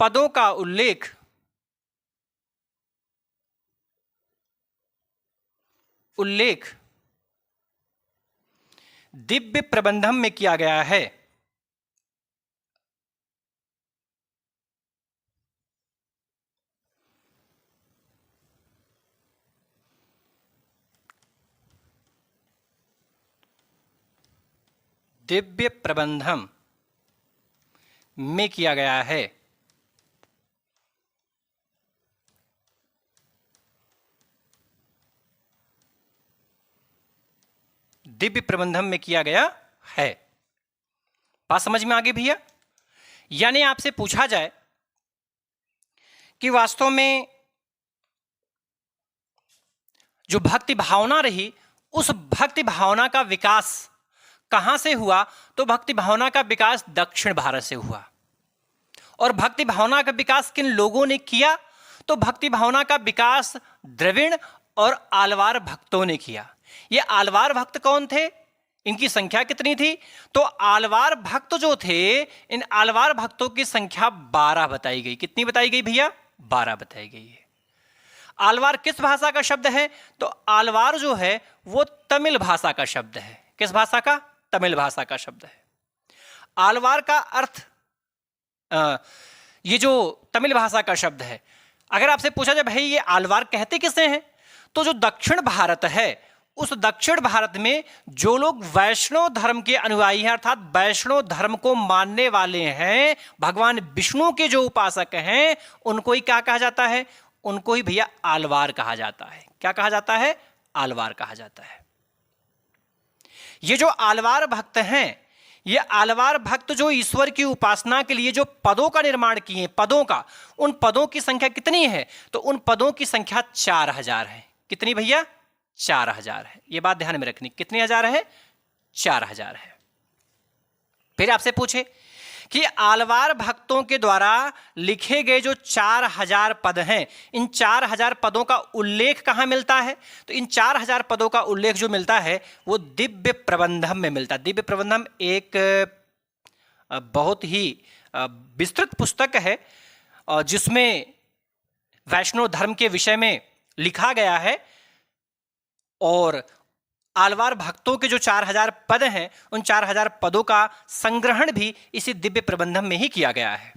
पदों का उल्लेख दिव्य प्रबंधम में किया गया है। दिव्य प्रबंधम में किया गया है। दिव्य प्रबंधम में किया गया है। बात समझ में आ गई भैया? यानी आपसे पूछा जाए कि वास्तव में जो भक्ति भावना रही, उस भक्ति भावना का विकास कहां से हुआ? तो भक्ति भावना का विकास दक्षिण भारत से हुआ। और भक्ति भावना का विकास किन लोगों ने किया? तो भक्ति भावना का विकास द्रविड़ और आलवार भक्तों ने किया। ये आलवार भक्त कौन थे, इनकी संख्या कितनी थी? तो आलवार भक्त जो थे, इन आलवार भक्तों की संख्या 12 बताई गई। कितनी बताई गई भैया? 12 बताई गई है। आलवार किस भाषा का शब्द है? तो आलवार जो है वो तमिल भाषा का शब्द है। किस भाषा का? तमिल भाषा का शब्द है। आलवार का अर्थ ये जो तमिल भाषा का शब्द है, अगर आपसे पूछा जाए भाई ये आलवार कहते किसे हैं, तो जो दक्षिण भारत है, उस दक्षिण भारत में जो लोग वैष्णव धर्म के अनुयायी हैं, अर्थात वैष्णव धर्म को मानने वाले हैं, भगवान विष्णु के जो उपासक हैं, उनको ही क्या कहा जाता है? उनको ही भैया आलवार कहा जाता है। क्या कहा जाता है? आलवार कहा जाता है। ये जो आलवार भक्त हैं, ये आलवार भक्त जो ईश्वर की उपासना के लिए जो पदों का निर्माण किए, पदों का, उन पदों की संख्या कितनी है? तो उन पदों की संख्या 4000 है। कितनी भैया? 4000 है। ये बात ध्यान में रखनी। कितने हजार है? 4000 है। फिर आपसे पूछे कि आलवार भक्तों के द्वारा लिखे गए जो 4000 पद हैं, इन 4000 पदों का उल्लेख कहां मिलता है? तो इन 4000 पदों का उल्लेख जो मिलता है वो दिव्य प्रबंधम में मिलता है। दिव्य प्रबंधम एक बहुत ही विस्तृत पुस्तक है जिसमें वैष्णव धर्म के विषय में लिखा गया है, और आलवार भक्तों के जो 4000 पद हैं, उन 4000 पदों का संग्रहण भी इसी दिव्य प्रबंधम में ही किया गया है।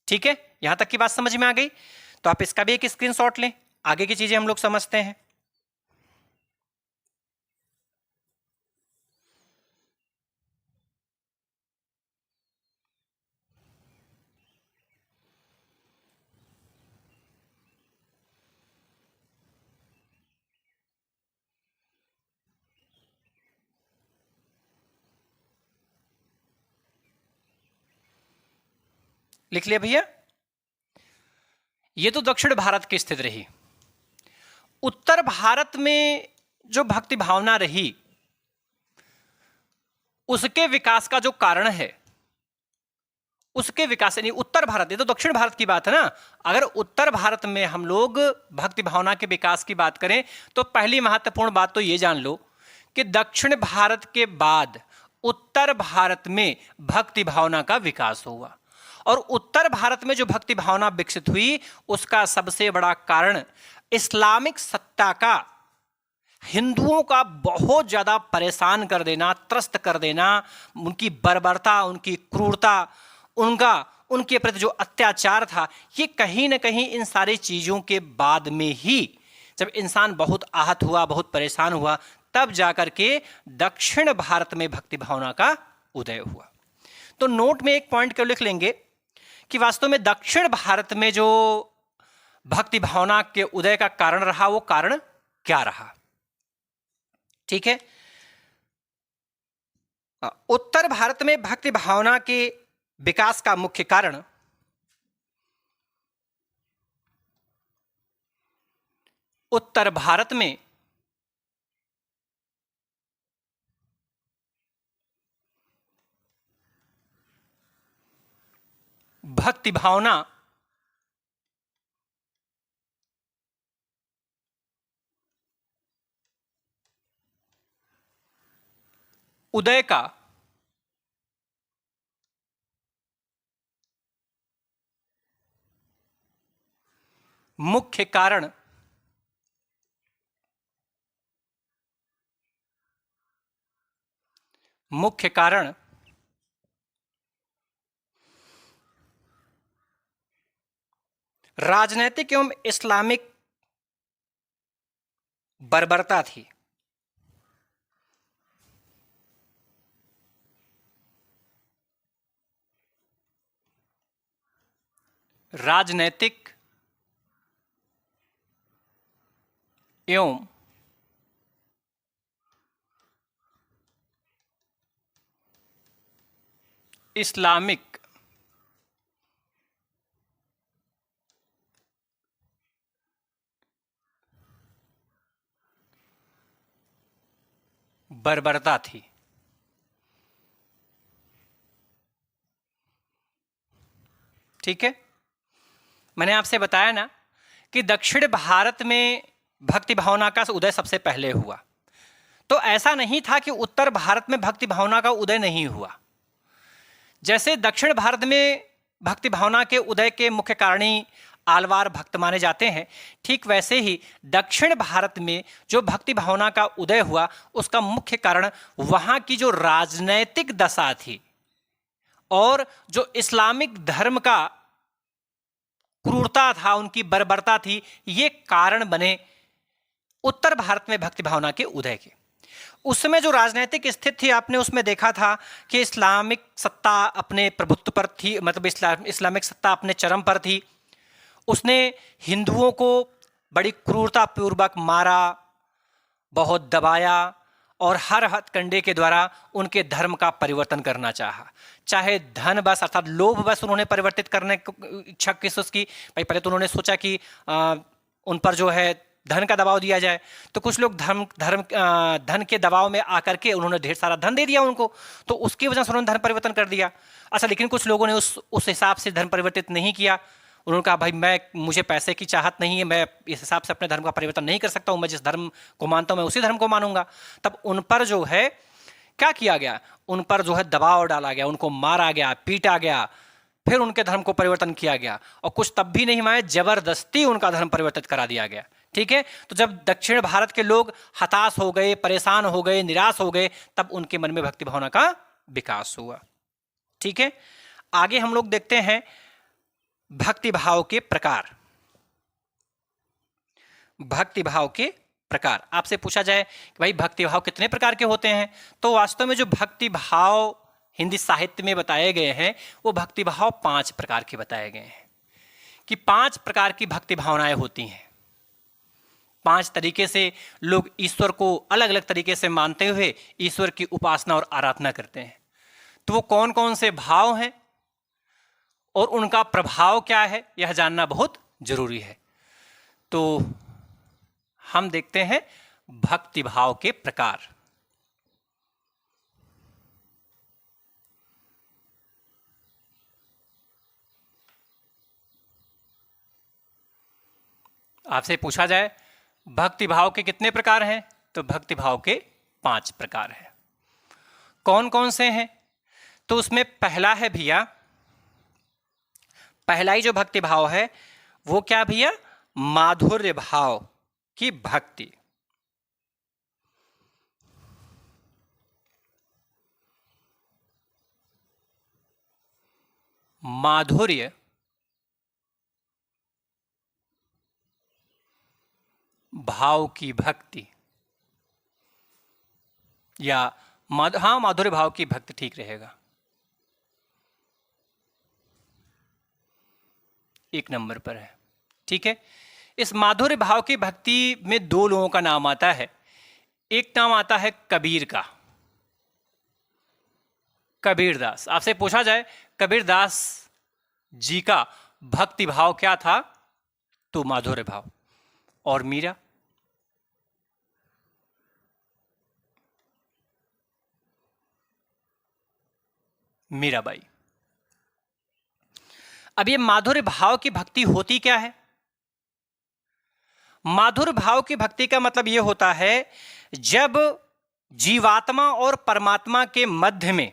ठीक है, यहां तक की बात समझ में आ गई? तो आप इसका भी एक स्क्रीनशॉट लें, आगे की चीजें हम लोग समझते हैं। लिख लिया भैया? ये तो दक्षिण भारत की स्थिति रही। उत्तर भारत में जो भक्ति भावना रही, उसके विकास का जो कारण है, उसके विकास, यानी उत्तर भारत, ये तो दक्षिण भारत की बात है ना। अगर उत्तर भारत में हम लोग भक्ति भावना के विकास की बात करें, तो पहली महत्वपूर्ण बात तो ये जान लो कि दक्षिण भारत के बाद उत्तर भारत में भक्ति भावना का विकास हुआ। और उत्तर भारत में जो भक्ति भावना विकसित हुई, उसका सबसे बड़ा कारण इस्लामिक सत्ता का हिंदुओं का बहुत ज्यादा परेशान कर देना, त्रस्त कर देना, उनकी बर्बरता, उनकी क्रूरता, उनके प्रति जो अत्याचार था, ये कहीं ना कहीं इन सारी चीजों के बाद में ही, जब इंसान बहुत आहत हुआ, बहुत परेशान हुआ, तब जाकर के दक्षिण भारत में भक्ति भावना का उदय हुआ। तो नोट में एक पॉइंट क्यों लिख लेंगे कि वास्तव में दक्षिण भारत में जो भक्ति भावना के उदय का कारण रहा, वो कारण क्या रहा। ठीक है, उत्तर भारत में भक्ति भावना के विकास का मुख्य कारण उत्तर भारत में भक्ति भावना उदय का मुख्य कारण राजनैतिक एवं इस्लामिक बर्बरता थी। राजनैतिक एवं इस्लामिक बर्बरता थी। ठीक है, मैंने आपसे बताया ना कि दक्षिण भारत में भक्ति भावना का उदय सबसे पहले हुआ। तो ऐसा नहीं था कि उत्तर भारत में भक्ति भावना का उदय नहीं हुआ। जैसे दक्षिण भारत में भक्ति भावना के उदय के मुख्य कारणी आलवार भक्त माने जाते हैं, ठीक वैसे ही दक्षिण भारत में जो भक्ति भावना का उदय हुआ उसका मुख्य कारण वहाँ की जो राजनैतिक दशा थी और जो इस्लामिक धर्म का क्रूरता था, उनकी बर्बरता थी, ये कारण बने उत्तर भारत में भक्ति भावना के उदय के। उस समय जो राजनीतिक स्थिति थी, आपने उसमें देखा था कि इस्लामिक सत्ता अपने प्रभुत्व पर थी, मतलब इस्लामिक सत्ता अपने चरम पर थी। उसने हिंदुओं को बड़ी क्रूरतापूर्वक मारा, बहुत दबाया और हर हथकंडे के द्वारा उनके धर्म का परिवर्तन करना चाहा। चाहे धन बस अर्थात लोभ बस उन्होंने परिवर्तित करने की इच्छा किस उसकी, भाई पहले तो उन्होंने सोचा कि उन पर जो है धन का दबाव दिया जाए, तो कुछ लोग धन के दबाव में आकर के उन्होंने ढेर सारा धन दे दिया उनको, तो उसकी वजह से उन्होंने धन परिवर्तन कर दिया। अच्छा, लेकिन कुछ लोगों ने उस हिसाब से धन परिवर्तित नहीं किया। उन्होंने कहा भाई मुझे पैसे की चाहत नहीं है, मैं इस हिसाब से अपने धर्म का परिवर्तन नहीं कर सकता हूँ, मैं जिस धर्म को मानता हूँ मैं उसी धर्म को मानूंगा। तब उन पर जो है क्या किया गया, उन पर जो है दबाव डाला गया, उनको मारा गया, पीटा गया, फिर उनके धर्म को परिवर्तन किया गया और कुछ तब भी नहीं माने, जबरदस्ती उनका धर्म परिवर्तित करा दिया गया। ठीक है, तो जब दक्षिण भारत के लोग हताश हो गए, परेशान हो गए, निराश हो गए, तब उनके मन में भक्ति भावना का विकास हुआ। ठीक है, आगे हम लोग देखते हैं भक्ति भाव के प्रकार। भक्ति भाव के प्रकार, आपसे पूछा जाए कि भाई भक्ति भाव कितने प्रकार के होते हैं, तो वास्तव में जो भक्ति भाव हिंदी साहित्य में बताए गए हैं वो भक्ति भाव 5 प्रकार के बताए गए हैं कि 5 प्रकार की भक्ति भावनाएं होती हैं। 5 तरीके से लोग ईश्वर को अलग अलग तरीके से मानते हुए ईश्वर की उपासना और आराधना करते हैं। तो वो कौन कौन से भाव हैं और उनका प्रभाव क्या है, यह जानना बहुत जरूरी है। तो हम देखते हैं भक्ति भाव के प्रकार। आपसे पूछा जाए भक्ति भाव के कितने प्रकार हैं, तो भक्ति भाव के 5 प्रकार हैं। कौन कौन से हैं, तो उसमें पहला है भैया, पहला ही जो भक्ति भाव है वो क्या भैया, माधुर्य भाव की भक्ति। माधुर्य भाव की भक्ति, या माधुर्य भाव की भक्ति ठीक रहेगा, 1 नंबर पर है। ठीक है, इस माधुर्य भाव की भक्ति में 2 लोगों का नाम आता है। एक नाम आता है कबीर का, कबीरदास। आपसे पूछा जाए कबीरदास जी का भक्ति भाव क्या था, तो माधुर्य भाव। और मीरा, मीराबाई। अब ये माधुर्य भाव की भक्ति होती क्या है? माधुर्य भाव की भक्ति का मतलब ये होता है जब जीवात्मा और परमात्मा के मध्य में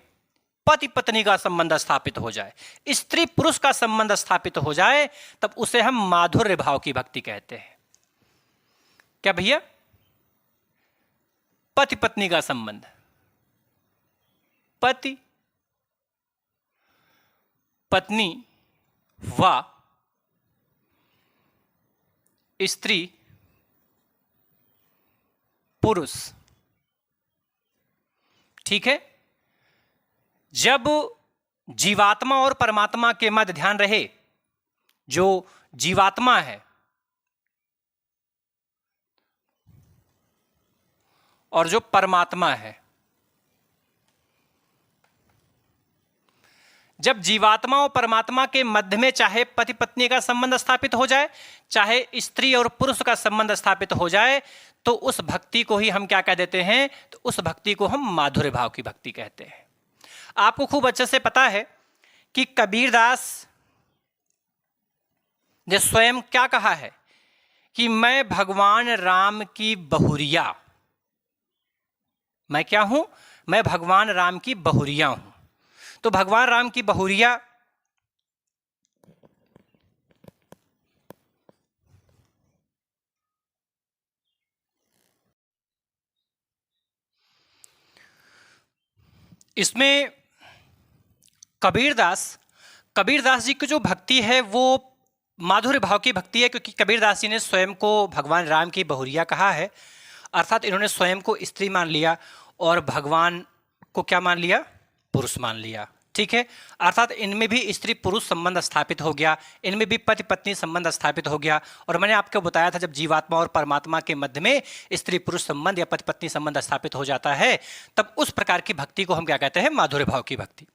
पति पत्नी का संबंध स्थापित हो जाए, स्त्री पुरुष का संबंध स्थापित हो जाए, तब उसे हम माधुर्य भाव की भक्ति कहते हैं। क्या भैया? पति पत्नी का संबंध, पति पत्नी व स्त्री पुरुष। ठीक है, जब जीवात्मा और परमात्मा के मध्य ध्यान रहे, जो जीवात्मा है और जो परमात्मा है, जब जीवात्मा और परमात्मा के मध्य में चाहे पति पत्नी का संबंध स्थापित हो जाए, चाहे स्त्री और पुरुष का संबंध स्थापित हो जाए, तो उस भक्ति को ही हम क्या कह देते हैं, तो उस भक्ति को हम माधुर्य भाव की भक्ति कहते हैं। आपको खूब अच्छे से पता है कि कबीरदास ने स्वयं क्या कहा है कि मैं भगवान राम की बहुरिया, मैं क्या हूं? मैं भगवान राम की बहुरिया हूं। तो भगवान राम की बहुरिया इसमें कबीरदास जी की जो भक्ति है वो माधुर्य भाव की भक्ति है, क्योंकि कबीरदास जी ने स्वयं को भगवान राम की बहुरिया कहा है, अर्थात इन्होंने स्वयं को स्त्री मान लिया और भगवान को क्या मान लिया? पुरुष मान लिया। ठीक है, अर्थात इनमें भी स्त्री पुरुष संबंध स्थापित हो गया, इनमें भी पति पत्नी संबंध स्थापित हो गया। और मैंने आपको बताया था जब जीवात्मा और परमात्मा के मध्य में स्त्री पुरुष संबंध या पति पत्नी संबंध स्थापित हो जाता है, तब उस प्रकार की भक्ति को हम क्या कहते हैं? माधुर्य भाव की भक्ति।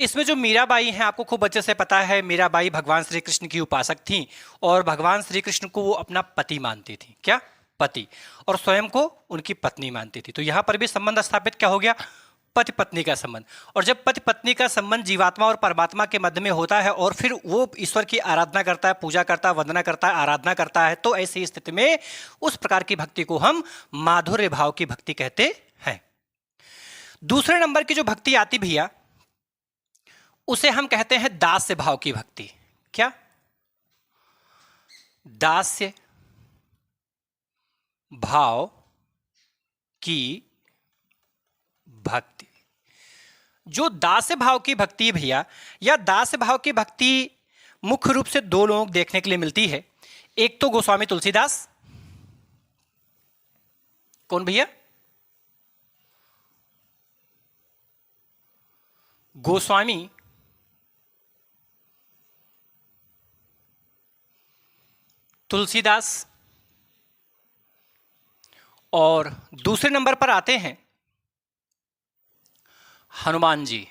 इसमें जो मीराबाई हैं, आपको खूब अच्छे से पता है, मीराबाई भगवान श्री कृष्ण की उपासक थी और भगवान श्री कृष्ण को वो अपना पति मानती थी। क्या? पति। और स्वयं को उनकी पत्नी मानती थी। तो यहां पर भी संबंध स्थापित क्या हो गया? पति पत्नी का संबंध। और जब पति पत्नी का संबंध जीवात्मा और परमात्मा के मध्य में होता है और फिर वो ईश्वर की आराधना करता है, पूजा करता है, वंदना करता है, आराधना करता है, तो ऐसी स्थिति में उस प्रकार की भक्ति को हम माधुर्य भाव की भक्ति कहते हैं। दूसरे नंबर की जो भक्ति आती भैया, उसे हम कहते हैं दास्य भाव की भक्ति। क्या? दास्य भाव की भक्ति। जो दास्य भाव की भक्ति भैया, या दास्य भाव की भक्ति मुख्य रूप से दो लोग देखने के लिए मिलती है। एक तो गोस्वामी तुलसीदास। कौन भैया? गोस्वामी तुलसीदास। और दूसरे नंबर पर आते हैं हनुमान जी।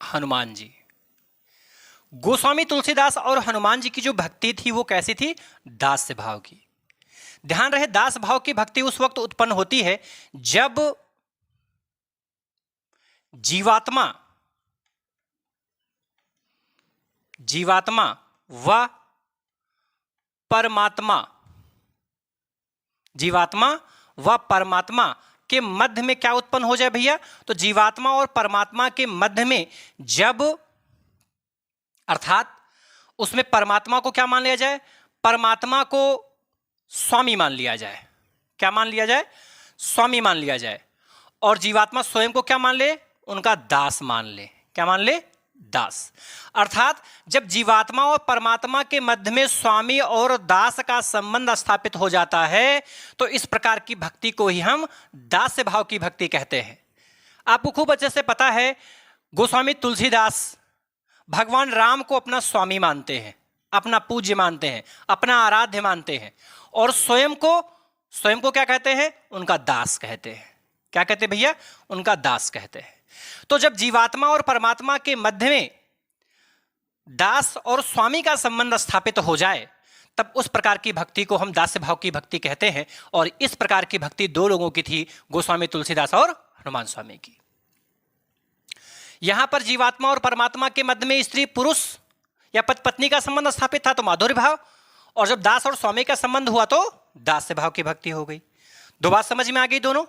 हनुमान जी, गोस्वामी तुलसीदास और हनुमान जी की जो भक्ति थी वो कैसी थी? दास्य भाव की। ध्यान रहे, दास भाव की भक्ति उस वक्त उत्पन्न होती है जब जीवात्मा व परमात्मा के मध्य में क्या उत्पन्न हो जाए भैया? तो जीवात्मा और परमात्मा के मध्य में जब, अर्थात उसमें परमात्मा को क्या मान लिया जाए? परमात्मा को स्वामी मान लिया जाए। क्या मान लिया जाए? स्वामी मान लिया जाए। और जीवात्मा स्वयं को क्या मान ले? उनका दास मान ले। क्या मान ले? दास। अर्थात जब जीवात्मा और परमात्मा के मध्य में स्वामी और दास का संबंध स्थापित हो जाता है, तो इस प्रकार की भक्ति को ही हम दास्य भाव की भक्ति कहते हैं। आपको खूब अच्छे से पता है, गोस्वामी तुलसीदास भगवान राम को अपना स्वामी मानते हैं, अपना पूज्य मानते हैं, अपना आराध्य मानते हैं, और स्वयं को क्या कहते हैं? उनका दास कहते हैं। क्या कहते हैं भैया? उनका दास कहते हैं। तो जब जीवात्मा और परमात्मा के मध्य में दास और स्वामी का संबंध स्थापित हो जाए, तब उस प्रकार की भक्ति को हम दास्य भाव की भक्ति कहते हैं। और इस प्रकार की भक्ति दो लोगों की थी, गोस्वामी तुलसीदास और हनुमान स्वामी की। यहां पर जीवात्मा और परमात्मा के मध्य में स्त्री पुरुष या पति पत्नी का संबंध स्थापित था, तो माधुर्य भाव। और जब दास और स्वामी का संबंध हुआ तो दास्य भाव की भक्ति हो गई। दो बात समझ में आ गई दोनों?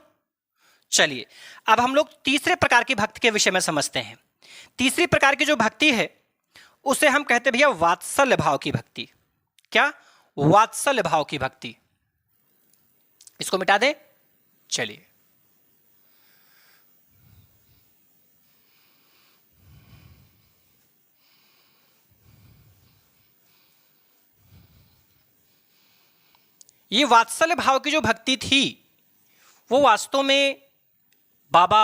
चलिए, अब हम लोग तीसरे प्रकार की भक्ति के विषय में समझते हैं। तीसरी प्रकार की जो भक्ति है उसे हम कहते हैं भैया वात्सल्य भाव की भक्ति। क्या? वात्सल्य भाव की भक्ति। इसको मिटा दे। चलिए, ये वात्सल्य भाव की जो भक्ति थी वो वास्तव में बाबा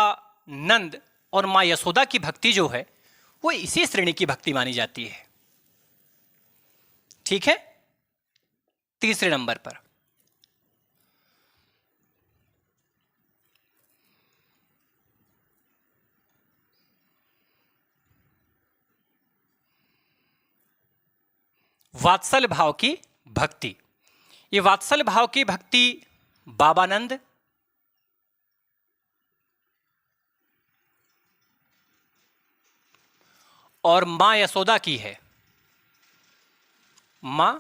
नंद और मां यशोदा की भक्ति जो है वो इसी श्रेणी की भक्ति मानी जाती है। ठीक है, तीसरे नंबर पर वात्सल्य भाव की भक्ति। ये वात्सल्य भाव की भक्ति बाबानंद और मां यशोदा की है। मां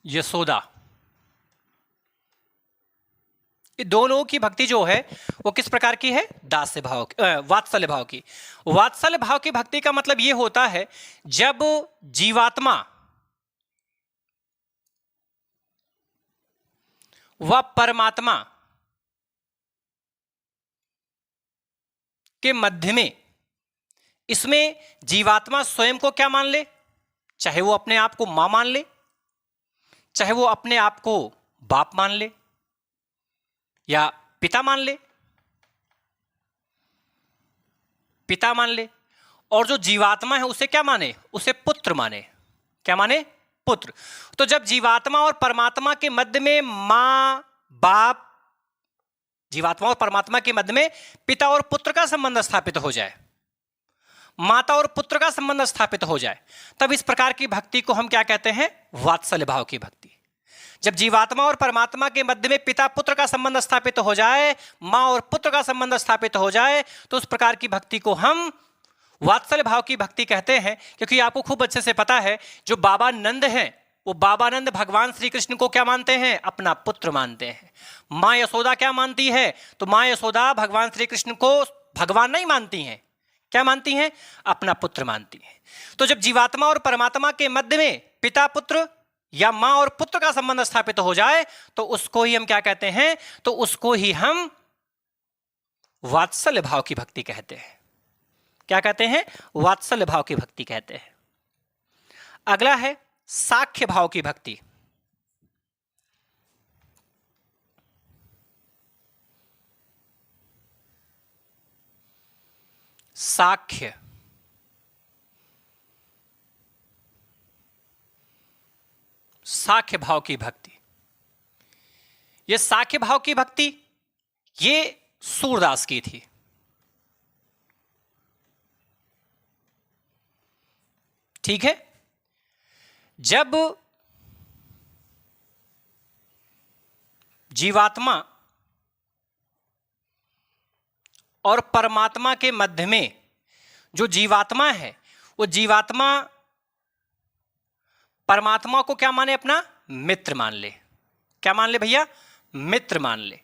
यशोदा, ये दोनों की भक्ति जो है वो किस प्रकार की है? दास्य भाव, वात्सल्य भाव की। वात्सल्य भाव की भक्ति का मतलब ये होता है जब जीवात्मा व परमात्मा के मध्य में, इसमें जीवात्मा स्वयं को क्या मान ले, चाहे वो अपने आप को मां मान ले, चाहे वो अपने आप को बाप मान ले या पिता मान ले, पिता मान ले, और जो जीवात्मा है उसे क्या माने? उसे पुत्र माने। क्या माने? पुत्र। तो जब जीवात्मा और परमात्मा के मध्य में मां बाप, जीवात्मा और परमात्मा के मध्य में पिता और पुत्र का संबंध स्थापित हो जाए, माता और पुत्र का संबंध स्थापित हो जाए, तब इस प्रकार की भक्ति को हम क्या कहते हैं? वात्सल्य भाव की भक्ति। जब जीवात्मा और परमात्मा के मध्य में पिता पुत्र का संबंध स्थापित हो जाए, मां और पुत्र का संबंध स्थापित हो जाए, तो उस प्रकार की भक्ति को हम वात्सल्य भाव की भक्ति कहते हैं। क्योंकि आपको खूब अच्छे से पता है, जो बाबा नंद हैं वो बाबा नंद भगवान श्री कृष्ण को क्या मानते हैं? अपना पुत्र मानते हैं। मां यशोदा क्या मानती है? तो मां यशोदा भगवान श्री कृष्ण को भगवान नहीं मानती हैं, क्या मानती हैं? अपना पुत्र मानती हैं। तो जब जीवात्मा और परमात्मा के मध्य में पिता पुत्र या मां और पुत्र का संबंध स्थापित हो जाए, तो उसको ही हम क्या कहते हैं? तो उसको ही हम वात्सल्य भाव की भक्ति कहते हैं। क्या कहते हैं? वात्सल्य भाव की भक्ति कहते हैं। अगला है साख्य भाव की भक्ति। साख्य, साख्य भाव की भक्ति। ये साख्य भाव की भक्ति ये सूरदास की थी। ठीक है। जब जीवात्मा और परमात्मा के मध्य में जो जीवात्मा है वो जीवात्मा परमात्मा को क्या माने? अपना मित्र मान ले। क्या मान ले भैया? मित्र मान ले।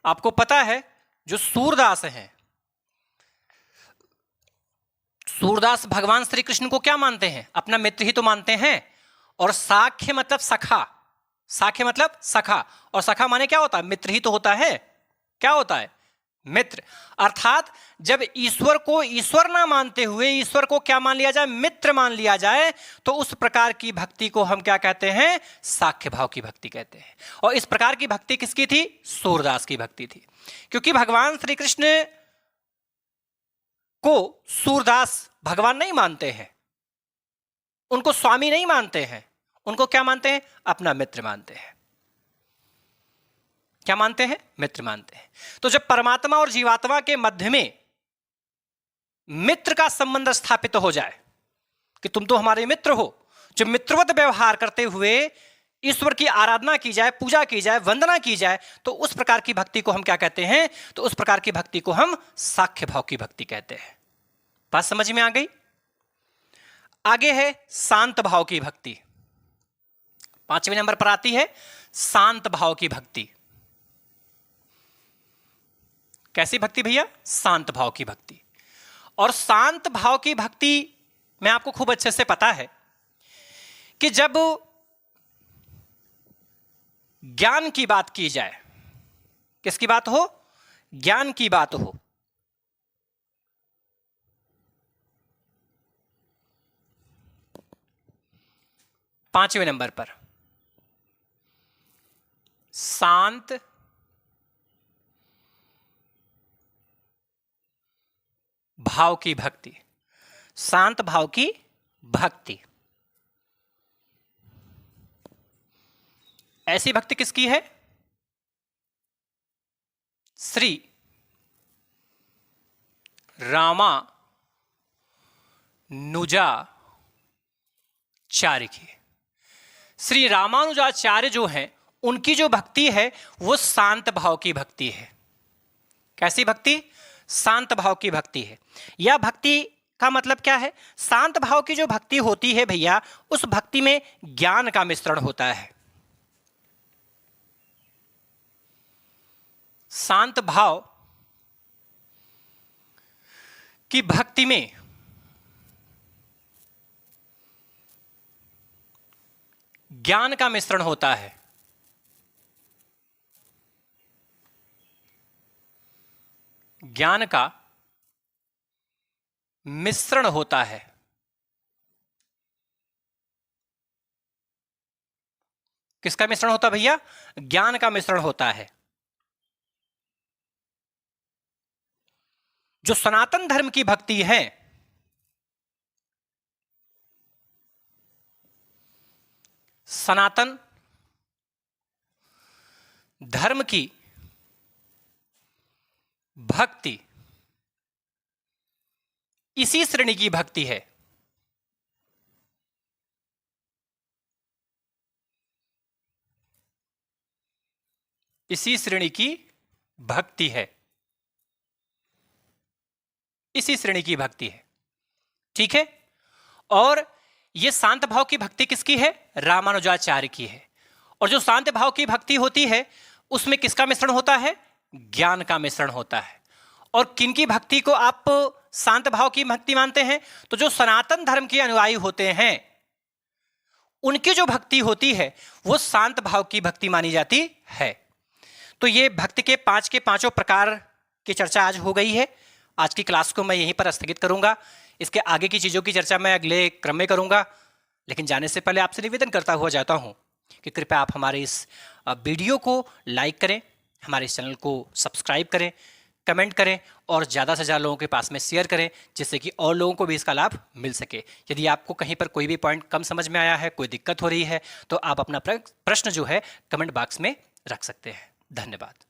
आपको पता है जो सूरदास हैं, सूरदास भगवान श्री कृष्ण को क्या मानते हैं? अपना मित्र ही तो मानते हैं। और साख्य मतलब सखा, साख्य मतलब सखा, और सखा माने क्या होता है? मित्र ही तो होता है। क्या होता है? मित्र। अर्थात जब ईश्वर को ईश्वर ना मानते हुए ईश्वर को क्या मान लिया जाए? मित्र मान लिया जाए, तो उस प्रकार की भक्ति को हम क्या कहते हैं? साख्य भाव की भक्ति कहते हैं। और इस प्रकार की भक्ति किसकी थी? सूरदास की भक्ति थी। क्योंकि भगवान श्री कृष्ण को सूरदास भगवान नहीं मानते हैं, उनको स्वामी नहीं मानते हैं, उनको क्या मानते हैं? अपना मित्र मानते हैं। क्या मानते हैं? मित्र मानते हैं। तो जब परमात्मा और जीवात्मा के मध्य में मित्र का संबंध स्थापित हो जाए कि तुम तो हमारे मित्र हो, जब मित्रवत व्यवहार करते हुए ईश्वर की आराधना की जाए, पूजा की जाए, वंदना की जाए, तो उस प्रकार की भक्ति को हम क्या कहते हैं? तो उस प्रकार की भक्ति को हम साख्य भाव की भक्ति कहते हैं। बात समझ में आ गई? आगे है शांत भाव की भक्ति। 5वें नंबर पर आती है शांत भाव की भक्ति। कैसी भक्ति भैया? शांत भाव की भक्ति। और शांत भाव की भक्ति में आपको खूब अच्छे से पता है कि जब ज्ञान की बात की जाए, किसकी बात हो? ज्ञान की बात हो, पांचवें नंबर पर शांत भाव की भक्ति। शांत भाव की भक्ति, ऐसी भक्ति किसकी है? श्री रामानुजाचार्य की। श्री रामानुजाचार्य जो हैं उनकी जो भक्ति है वो शांत भाव की भक्ति है। कैसी भक्ति? शांत भाव की भक्ति है। यह भक्ति का मतलब क्या है? शांत भाव की जो भक्ति होती है भैया, उस भक्ति में ज्ञान का मिश्रण होता है। शांत भाव की भक्ति में ज्ञान का मिश्रण होता है। ज्ञान का मिश्रण होता है। किसका मिश्रण होता है भैया? ज्ञान का मिश्रण होता है। जो सनातन धर्म की भक्ति है, सनातन धर्म की भक्ति इसी श्रेणी की भक्ति है। इसी श्रेणी की भक्ति है। इसी श्रेणी की भक्ति है। ठीक है। और यह शांत भाव की भक्ति किसकी है? रामानुजाचार्य की है। और जो शांत भाव की भक्ति होती है उसमें किसका मिश्रण होता है? ज्ञान का मिश्रण होता है। और किनकी भक्ति को आप शांत भाव की भक्ति मानते हैं? तो जो सनातन धर्म के अनुयायी होते हैं उनकी जो भक्ति होती है वो शांत भाव की भक्ति मानी जाती है। तो ये भक्ति के पांचों प्रकार की चर्चा आज हो गई है। आज की क्लास को मैं यहीं पर स्थगित करूंगा। इसके आगे की चीज़ों की चर्चा मैं अगले क्रम में करूंगा। लेकिन जाने से पहले आपसे निवेदन करता हुआ जाता हूं कि कृपया आप हमारे इस वीडियो को लाइक करें, हमारे इस चैनल को सब्सक्राइब करें, कमेंट करें और ज़्यादा से ज़्यादा लोगों के पास में शेयर करें, जिससे कि और लोगों को भी इसका लाभ मिल सके। यदि आपको कहीं पर कोई भी पॉइंट कम समझ में आया है, कोई दिक्कत हो रही है, तो आप अपना प्रश्न जो है कमेंट बॉक्स में रख सकते हैं। धन्यवाद।